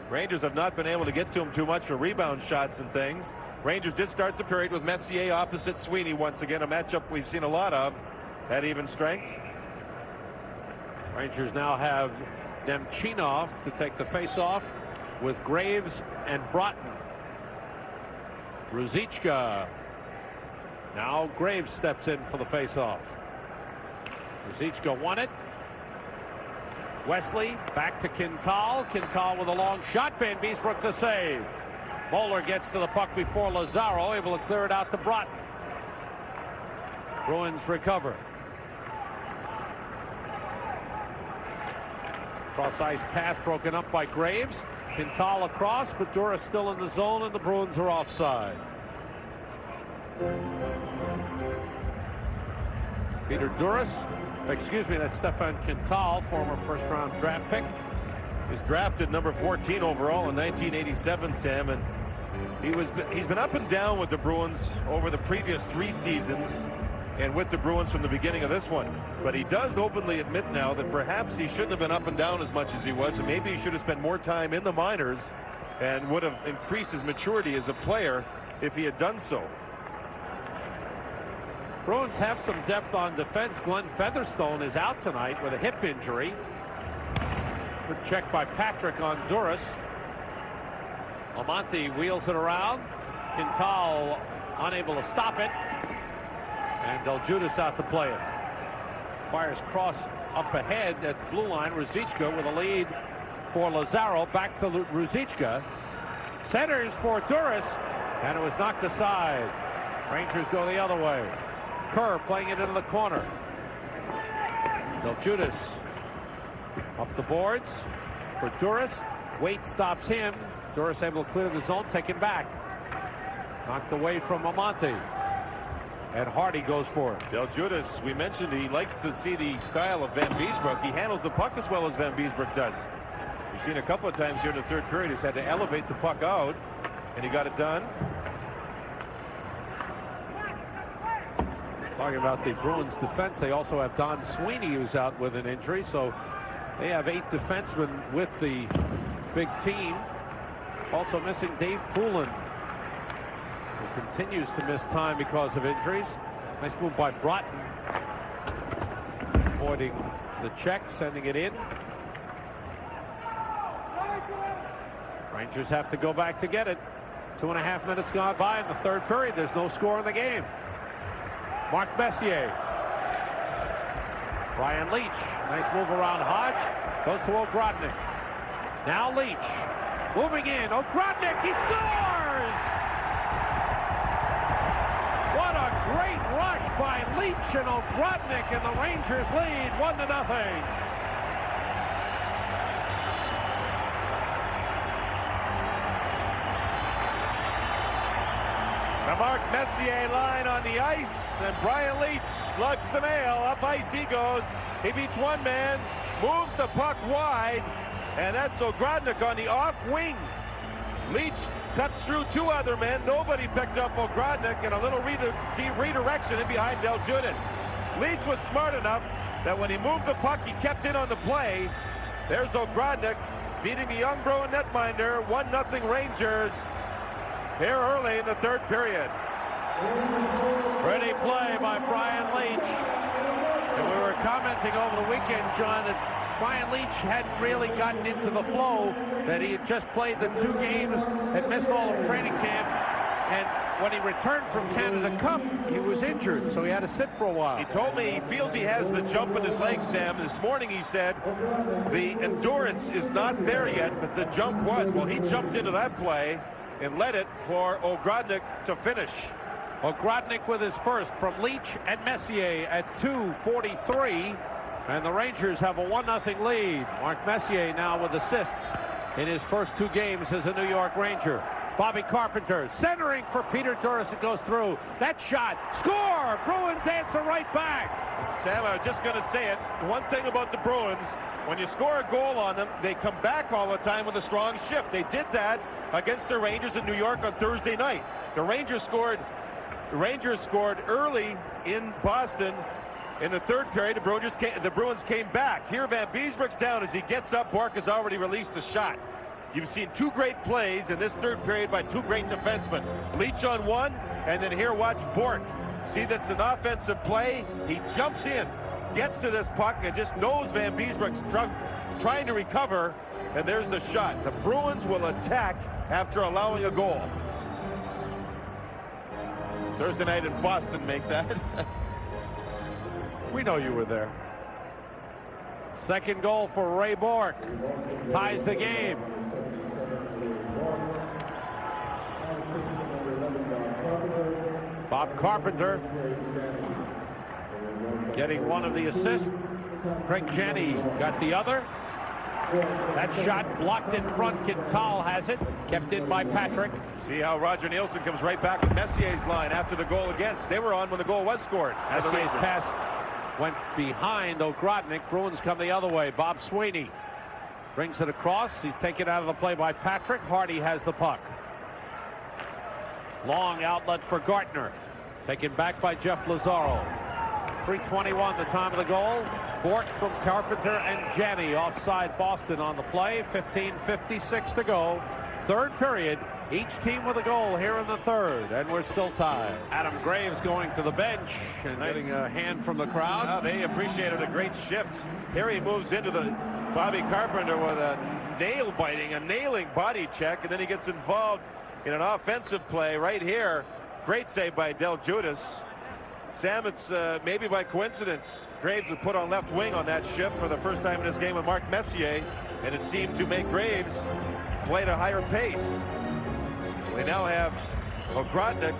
Rangers have not been able to get to him too much for rebound shots and things. Rangers did start the period with Messier opposite Sweeney once again, a matchup we've seen a lot of at even strength. Rangers now have Nemchinov to take the faceoff with Graves and Broughton. Ruzicka. Now Graves steps in for the faceoff. Ruzicka won it. Wesley back to Quintal. Quintal with a long shot. Van Beesbrook the save. Bowler gets to the puck before Lazaro, able to clear it out to Broughton. Bruins recover. Cross ice pass broken up by Graves. Quintal across, but Duras still in the zone, and the Bruins are offside. Peter Duras, excuse me, that's Stefan Quintal, former first-round draft pick. He's drafted number 14 overall in 1987, Sam, and he's been up and down with the Bruins over the previous 3 seasons and with the Bruins from the beginning of this one. But he does openly admit now that perhaps he shouldn't have been up and down as much as he was, and maybe he should have spent more time in the minors and would have increased his maturity as a player if he had done so. Bruins have some depth on defense. Glenn Featherstone is out tonight with a hip injury. Good check by Patrick on Duras. Lamonti wheels it around. Quintal unable to stop it. And Deljudas out to play it. Fires cross up ahead at the blue line. Ruzicka with a lead for Lazaro. Back to Ruzicka. Centers for Duras. And it was knocked aside. Rangers go the other way. Kerr playing it into the corner. Deljudas up the boards for Duras. Waite stops him. Duras able to clear the zone, take him back. Knocked away from Lamonti. And Hardy goes for it. Deljudas, we mentioned he likes to see the style of Van Beesbrook. He handles the puck as well as Van Beesbrook does. We've seen a couple of times here in the third period he's had to elevate the puck out, and he got it done. Talking about the Bruins defense, they also have Don Sweeney who's out with an injury, so they have 8 defensemen with the big team. Also missing Dave Poulin, who continues to miss time because of injuries. Nice move by Broughton, avoiding the check, sending it in. Rangers have to go back to get it. 2.5 minutes gone by in the third period. There's no score in the game. Mark Messier Brian Leach, nice move around Hodge, goes to Ogrodnick. Now Leach, moving in, Ogrodnick, he scores! What a great rush by Leach and Ogrodnick, and the Rangers lead 1-0. The Mark Messier line on the ice, and Brian Leach lugs the mail. Up ice he goes. He beats one man, moves the puck wide, and that's Ogrodnick on the off wing. Leach cuts through two other men. Nobody picked up Ogrodnick, and a little redirection in behind Del Judas. Leach was smart enough that when he moved the puck, he kept in on the play. There's Ogrodnick beating the young Bruin netminder. 1-0 Rangers here early in the third period. Pretty play by Brian Leach. And we were commenting over the weekend, John, that Brian Leach hadn't really gotten into the flow, that he had just played the 2 games, had missed all of training camp, and when he returned from Canada Cup, he was injured, so he had to sit for a while. He told me he feels he has the jump in his leg, Sam. This morning he said the endurance is not there yet, but the jump was. Well, he jumped into that play and led it for Ogrodnick to finish. Ogrodnick with his first from Leach and Messier at 2:43, and the Rangers have a 1-0 lead. Mark Messier now with assists in his first 2 games as a New York Ranger. Bobby Carpenter centering for Peter Duras. It goes through. That shot. Score! Bruins answer right back. Sam, I was just going to say it. One thing about the Bruins, when you score a goal on them, they come back all the time with a strong shift. They did that against the Rangers in New York on Thursday night. The Rangers scored early in Boston in the third period. The Bruins came back. Here Van Beesbroek's down. As he gets up, Bourque has already released the shot. You've seen 2 great plays in this third period by 2 great defensemen. Leach on one, and then here watch Bourque. See, that's an offensive play. He jumps in, gets to this puck, and just knows Van Beesbroek's trying to recover, and there's the shot. The Bruins will attack after allowing a goal. Thursday night in Boston, make that. We know you were there. Second goal for Ray Bourque. Ties the game. Bob Carpenter getting one of the assists. Craig Janney got the other. That shot blocked in front. Quintal has it. Kept in by Patrick. See how Roger Nielsen comes right back with Messier's line after the goal against. They were on when the goal was scored. Messier's pass went behind Ogrodnick. Bruins come the other way. Bob Sweeney brings it across. He's taken out of the play by Patrick. Hardy has the puck. Long outlet for Gartner. Taken back by Jeff Lazaro. 3:21 the time of the goal. Bourque from Carpenter and Janney. Offside Boston on the play. 15:56 to go. Third period. Each team with a goal here in the third, and we're still tied. Adam Graves going to the bench and getting a hand from the crowd. Oh, they appreciated a great shift. Here he moves into the Bobby Carpenter with a nailing body check, and then he gets involved in an offensive play right here. Great save by Del Judas. Sam, it's maybe by coincidence. Graves was put on left wing on that shift for the first time in this game with Mark Messier, and it seemed to make Graves play at a higher pace. They now have Ogrodnick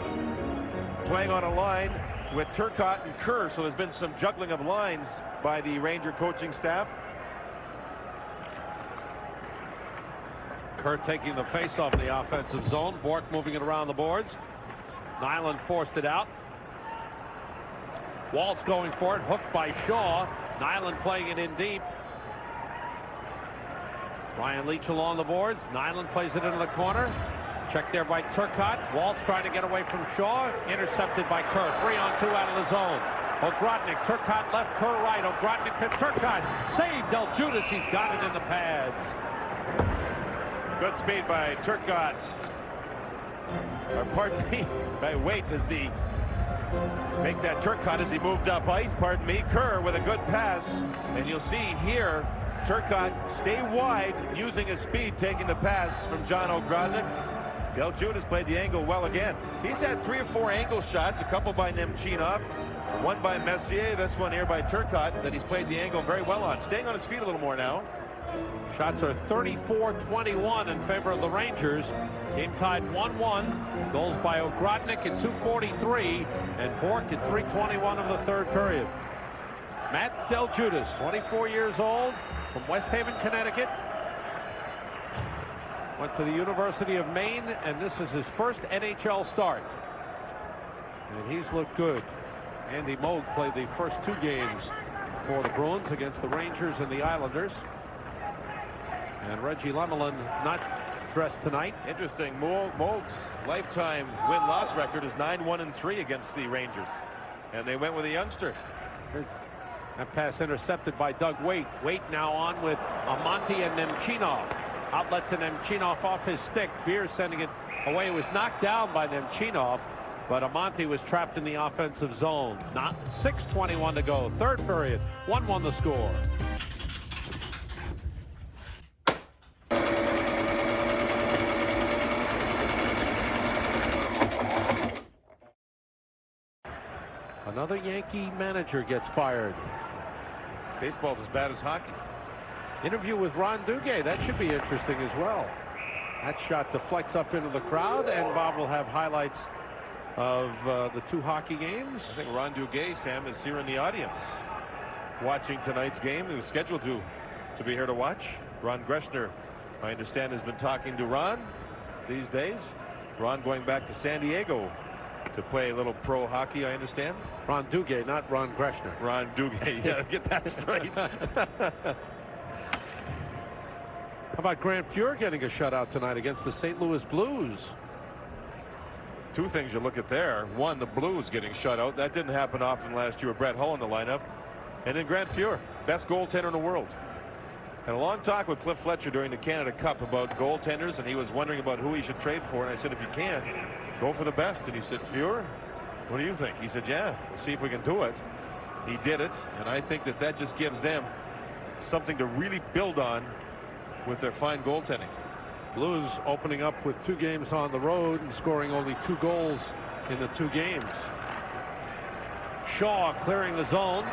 playing on a line with Turcotte and Kerr, so there's been some juggling of lines by the Ranger coaching staff. Kerr taking the face-off in the offensive zone. Bourque moving it around the boards. Nyland forced it out. Waltz going for it, hooked by Shaw. Nyland playing it in deep. Brian Leach along the boards. Nyland plays it into the corner. Check there by Turcotte. Waltz trying to get away from Shaw. Intercepted by Kerr. 3-on-2 out of the zone. Ogrodnick, Turcotte left, Kerr right. Ogrodnick to Turcotte. Save Del Judas. He's got it in the pads. Good speed by Turcotte. Or pardon me, by Waits as the make that Turcotte as he moved up ice. Pardon me, Kerr with a good pass. And you'll see here, Turcotte stay wide, using his speed, taking the pass from John Ogrodnick. Del Judas played the angle well again. He's had 3 or 4 angle shots, a couple by Nemchinov. One by Messier, this one here by Turcotte that he's played the angle very well on. Staying on his feet a little more now. Shots are 34-21 in favor of the Rangers. Game tied 1-1. Goals by Ogrodnick at 2:43 and Bourque at 3:21 of the third period. Matt Del Judas, 24 years old, from West Haven, Connecticut. Went to the University of Maine, and this is his first NHL start. And he's looked good. Andy Moog played the first 2 games for the Bruins against the Rangers and the Islanders. And Reggie Lemelin not dressed tonight. Interesting. Moog's lifetime win-loss record is 9-1-3 against the Rangers. And they went with a youngster. That pass intercepted by Doug Waite. Waite now on with Amonte and Nemchinov. Outlet to Nemchinov off his stick. Beer sending it away. It was knocked down by Nemchinov, but Amonte was trapped in the offensive zone. Not 6:21 to go. Third period. 1-1 the score. Another Yankee manager gets fired. Baseball's as bad as hockey. Interview with Ron Duguay. That should be interesting as well. That shot deflects up into the crowd, and Bob will have highlights of the 2 hockey games. I think Ron Duguay, Sam, is here in the audience watching tonight's game. He was scheduled to be here to watch. Ron Greshner, I understand, has been talking to Ron these days. Ron going back to San Diego to play a little pro hockey, I understand. Ron Duguay, not Ron Greshner. Ron Duguay, yeah, get that straight. How about Grant Fuhr getting a shutout tonight against the St. Louis Blues? 2 things you look at there. One, the Blues getting shut out. That didn't happen often last year with Brett Hull in the lineup. And then Grant Fuhr, best goaltender in the world. And a long talk with Cliff Fletcher during the Canada Cup about goaltenders, and he was wondering about who he should trade for. And I said, if you can, go for the best. And he said, Fuhr, what do you think? He said, yeah, we'll see if we can do it. He did it, and I think that just gives them something to really build on with their fine goaltending. Blues opening up with 2 games on the road and scoring only 2 goals in the 2 games. Shaw clearing the zone.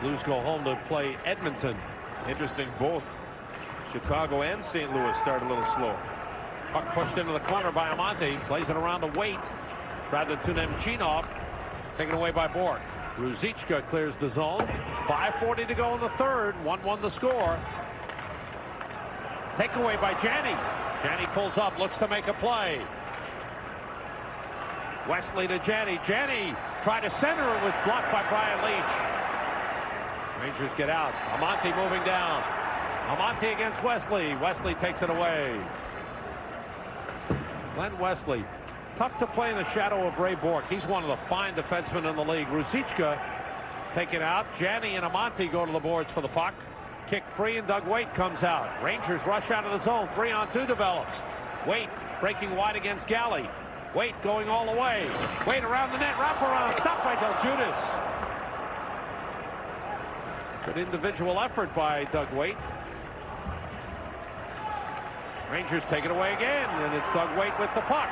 Blues go home to play Edmonton. Interesting, both Chicago and St. Louis start a little slow. Puck pushed into the corner by Amonte. Plays it around to Waite. Rather to Nemchinov. Taken away by Bourque. Ruzicka clears the zone. 5:40 to go in the third. 1-1 the score. Takeaway by Janney. Janney pulls up, looks to make a play. Wesley to Janney. Janney tried to center. It was blocked by Brian Leach. Rangers get out. Amonte moving down. Amonte against Wesley. Wesley takes it away. Glenn Wesley, tough to play in the shadow of Ray Bourque. He's one of the fine defensemen in the league. Ruzicka taken out. Janney and Amonte go to the boards for the puck. Kick free, and Doug Waite comes out. Rangers rush out of the zone. 3-on-2 develops. Waite breaking wide against Galley. Waite going all the way. Waite around the net, wraparound, stopped by Del Judas. Good individual effort by Doug Waite. Rangers take it away again, and it's Doug Waite with the puck.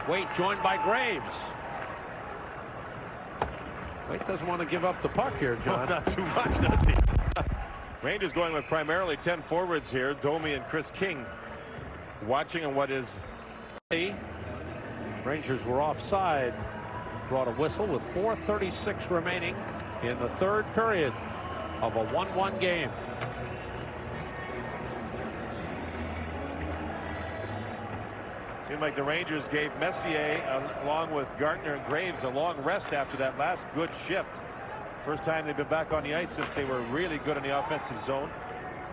Waite joined by Graves. Waite doesn't want to give up the puck here, John. Not too much, does he? Rangers going with primarily 10 forwards here. Domi and Chris King watching on what is. Rangers were offside. Brought a whistle with 4:36 remaining in the third period of a 1-1 game. Seemed like the Rangers gave Messier, along with Gartner and Graves, a long rest after that last good shift. First time they've been back on the ice since they were really good in the offensive zone.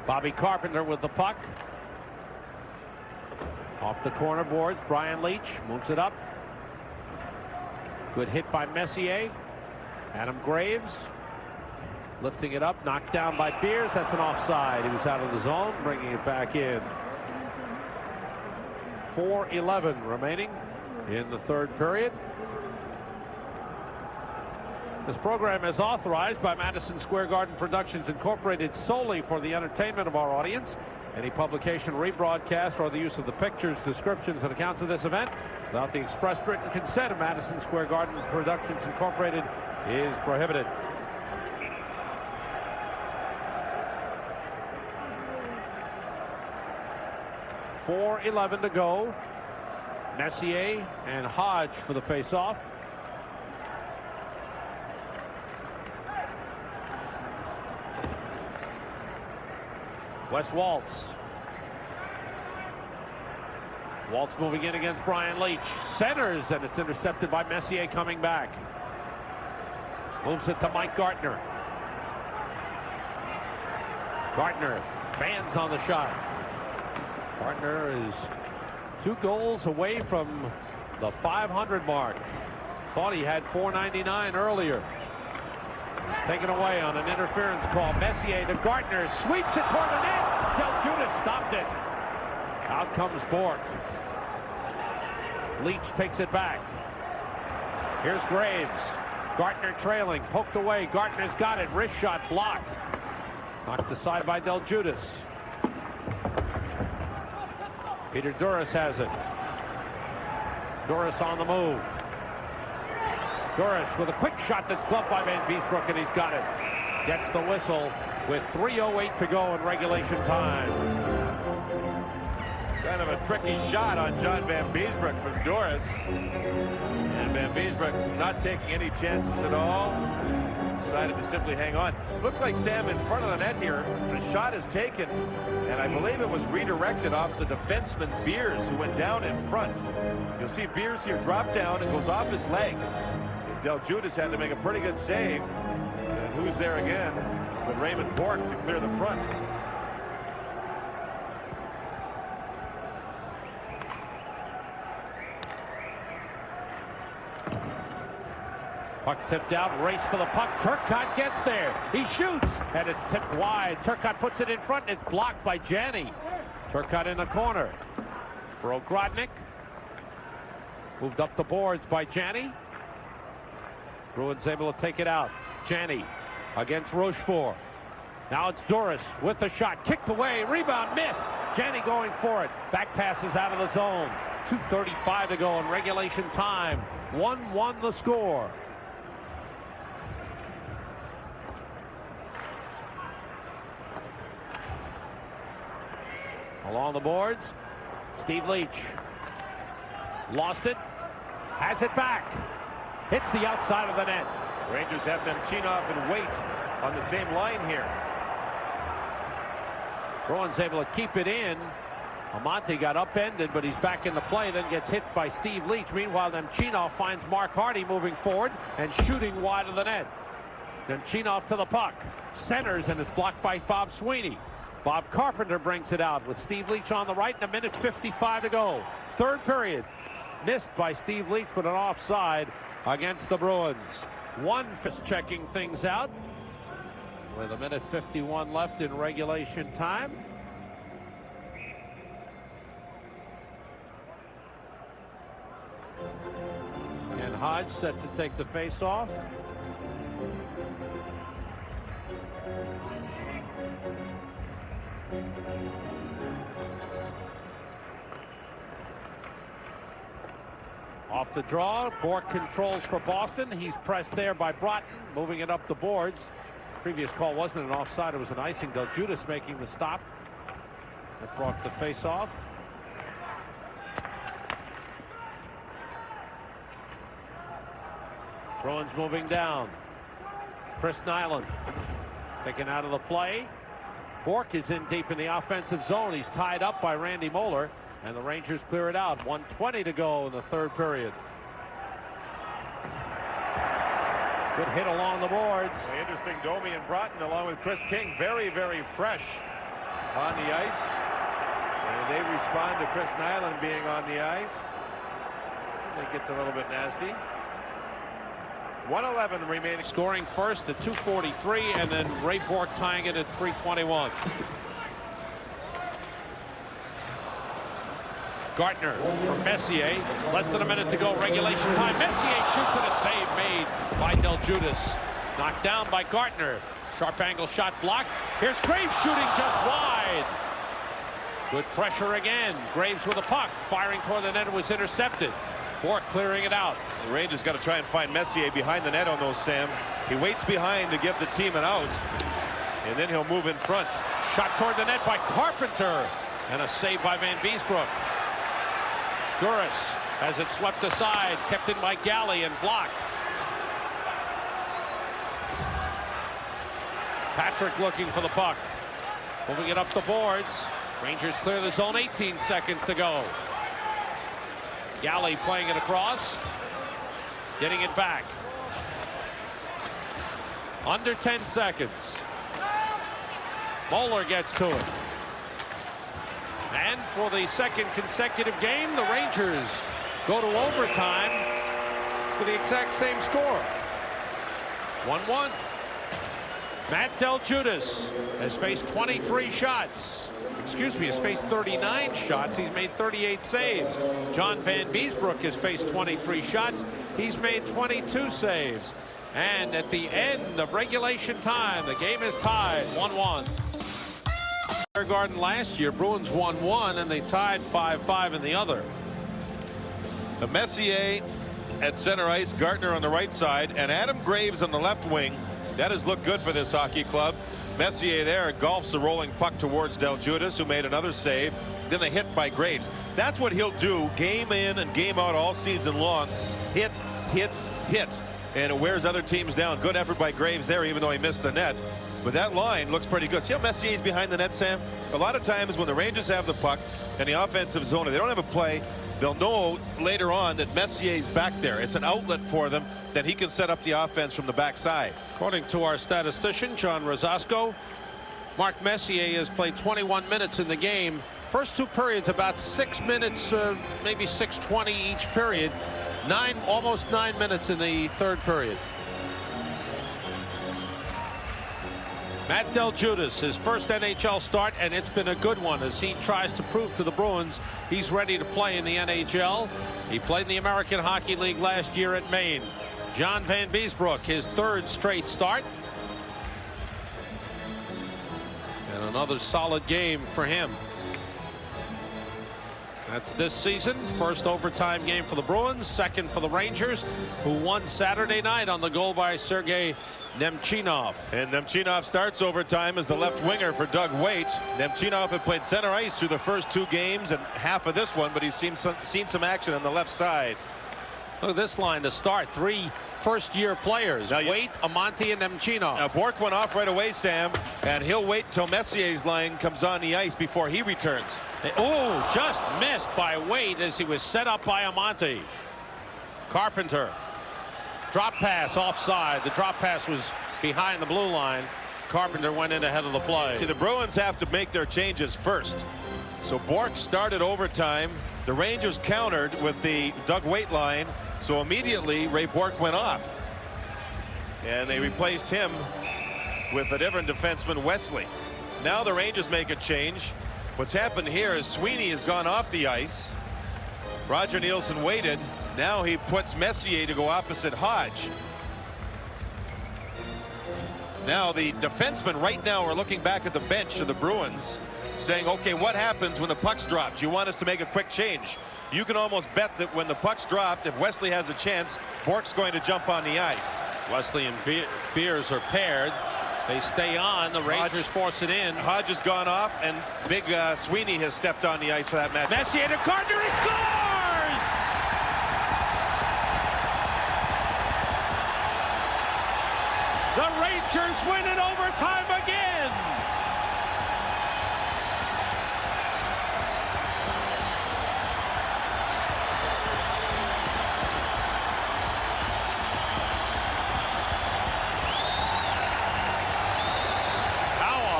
Bobby Carpenter with the puck. Off the corner boards, Brian Leach moves it up. Good hit by Messier. Adam Graves lifting it up, knocked down by Beers. That's an offside. He was out of the zone, bringing it back in. 4:11 remaining in the third period. This program is authorized by Madison Square Garden Productions Incorporated solely for the entertainment of our audience Any publication, rebroadcast, or the use of the pictures, descriptions, and accounts of this event without the express written consent of Madison Square Garden Productions Incorporated is prohibited. .4:11 to go. Messier and Hodge for the face-off. Wes Waltz. Waltz moving in against Brian Leach. Centers, and it's intercepted by Messier coming back. Moves it to Mike Gartner. Gartner fans on the shot. Gartner is 2 goals away from the 500 mark. Thought he had 499 earlier. He's taken away on an interference call. Messier to Gartner, sweeps it toward the net. Del Judas stopped it. Out comes Bourque. Leach takes it back. Here's Graves. Gartner trailing, poked away. Gartner's got it. Wrist shot blocked. Knocked aside by Del Judas. Peter Duras has it. Duras on the move. Duras with a quick shot that's gloved by Van Beesbrook, and he's got it. Gets the whistle with 3:08 to go in regulation time. Kind of a tricky shot on John Van Beesbrook from Duras. And Van Beesbrook not taking any chances at all. Decided to simply hang on. Looked like Sam in front of the net here. The shot is taken, and I believe it was redirected off the defenseman Beers, who went down in front. You'll see Beers here drop down and goes off his leg. Del Judas had to make a pretty good save. And who's there again but Raymond Bourque to clear the front. Puck tipped out, race for the puck. Turcotte gets there. He shoots, and it's tipped wide. Turcotte puts it in front, and it's blocked by Janney. Turcotte in the corner for Ogrodnick. Moved up the boards by Janney. Bruins able to take it out. Janney against Rochefort. Now it's Duras with the shot. Kicked away. Rebound missed. Janney going for it. Back passes out of the zone. 2:35 to go in regulation time. 1-1 the score. Along the boards. Steve Leach. Lost it. Has it back. Hits the outside of the net. Rangers have Nemchinov and Waite on the same line here. Bruins able to keep it in. Amante got upended, but he's back in the play, then gets hit by Steve Leach. Meanwhile, Nemchinov finds Mark Hardy moving forward and shooting wide of the net. Nemchinov to the puck. Centers, and is blocked by Bob Sweeney. Bob Carpenter brings it out with Steve Leach on the right, and 1:55 to go. Third period. Missed by Steve Leach, but an offside against the Bruins. One fist checking things out with 1:51 left in regulation time. And Hodge set to take the face off. Off the draw, Bourque controls for Boston. He's pressed there by Broughton, moving it up the boards. Previous call wasn't an offside, it was an icing. Del Judas making the stop. That brought the face off. Bruins moving down. Chris Nyland taken out of the play. Bourque is in deep in the offensive zone. He's tied up by Randy Moeller. And the Rangers clear it out. 1:20 to go in the third period. Good hit along the boards. Interesting, Domi and Broughton along with Chris King, very, very fresh on the ice. And they respond to Chris Nyland being on the ice. It gets a little bit nasty. 1:11 remaining. Scoring first at 2:43, and then Ray Bourque tying it at 3:21. Gartner from Messier. Less than a minute to go, regulation time. Messier shoots at a save made by Del Judas. Knocked down by Gartner. Sharp angle shot blocked. Here's Graves shooting just wide. Good pressure again. Graves with a puck. Firing toward the net. It was intercepted. Bourque clearing it out. The Rangers got to try and find Messier behind the net on those, Sam. He waits behind to give the team an out. And then he'll move in front. Shot toward the net by Carpenter. And a save by Van Beesbroek. Duras has it swept aside. Kept in by Galley and blocked. Patrick looking for the puck. Moving it up the boards. Rangers clear the zone. 18 seconds to go. Galley playing it across. Getting it back. Under 10 seconds. Moeller gets to it. And for the second consecutive game, the Rangers go to overtime with the exact same score. 1-1. Matt Deljudas has faced 23 shots. Excuse me, has faced 39 shots. He's made 38 saves. John Van Beesbroek has faced 23 shots. He's made 22 saves. And at the end of regulation time, the game is tied 1-1. Garden last year, Bruins won one and they tied 5-5 in the other. The Messier at center ice, Gartner on the right side, and Adam Graves on the left wing. That has looked good for this hockey club. Messier there golfs the rolling puck towards Deljudas, who made another save. Then the hit by Graves. That's what he'll do game in and game out all season long. Hit, hit, hit. And it wears other teams down. Good effort by Graves there, even though he missed the net. But that line looks pretty good. See how Messier's behind the net, Sam? A lot of times when the Rangers have the puck in the offensive zone, if they don't have a play, they'll know later on that Messier's back there. It's an outlet for them. Then he can set up the offense from the backside. According to our statistician, John Rosasco, Mark Messier has played 21 minutes in the game. First two periods, about 6 minutes, maybe 6:20 each period. Almost 9 minutes in the third period. Matt Deljudas, his first NHL start, and it's been a good one as he tries to prove to the Bruins he's ready to play in the NHL. He played in the American Hockey League last year at Maine. John Van Beesbroek, his third straight start. And another solid game for him. That's this season. First overtime game for the Bruins, second for the Rangers, who won Saturday night on the goal by Sergei Nemchinov. And Nemchinov starts overtime as the left winger for Doug Waite. Nemchinov had played center ice through the first two games and half of this one, but he's seen some action on the left side. Look at this line to start. Three first-year players. Waite, Amonte, and Nemchinov. Now Bourque went off right away, Sam, and he'll wait till Messier's line comes on the ice before he returns. Oh, just missed by Waite as he was set up by Amonte. Carpenter. Drop pass offside. The drop pass was behind the blue line. Carpenter went in ahead of the play. See, the Bruins have to make their changes first. So Bourque started overtime. The Rangers countered with the Doug Waite line. So immediately Ray Bourque went off. And they replaced him with a different defenseman, Wesley. Now the Rangers make a change. What's happened here is Sweeney has gone off the ice. Roger Nielsen waited. Now he puts Messier to go opposite Hodge. Now the defensemen right now are looking back at the bench of the Bruins saying, okay, what happens when the puck's dropped? You want us to make a quick change. You can almost bet that when the puck's dropped, if Wesley has a chance, Bourque's going to jump on the ice. Wesley and Beers are paired. They stay on. The Rangers force it in. Hodge has gone off, and big Sweeney has stepped on the ice for that match. Messier to Gartner, he scores! The Rangers win in overtime again.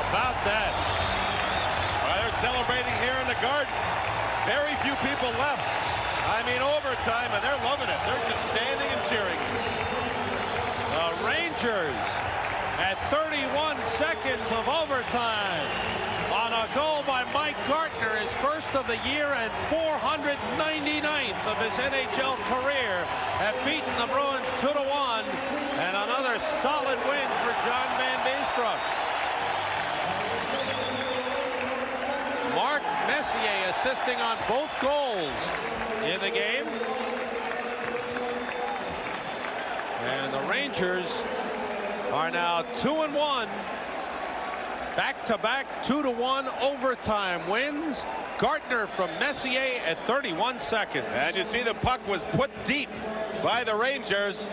About that. Well, they're celebrating here in the Garden. Very few people left. I mean, overtime, and they're loving it. They're just standing and cheering. The Rangers at 31 seconds of overtime on a goal by Mike Gartner, his first of the year and 499th of his NHL career, have beaten the Bruins 2-1, and another solid win for John Van Beesbroek. Mark Messier assisting on both goals in the game. And the Rangers are now 2-1. Back-to-back 2-1 overtime wins. Gartner from Messier at 31 seconds. And you see the puck was put deep by the Rangers.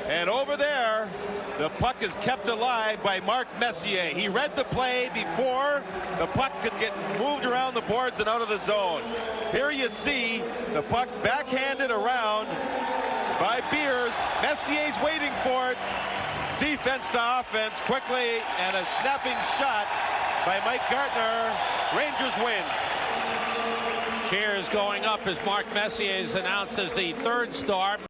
And over there, the puck is kept alive by Mark Messier. He read the play before the puck could get moved around the boards and out of the zone. Here you see the puck backhanded around by Beers. Messier's waiting for it. Defense to offense quickly, and a snapping shot by Mike Gartner. Rangers win. Cheers going up as Mark Messier is announced as the third star.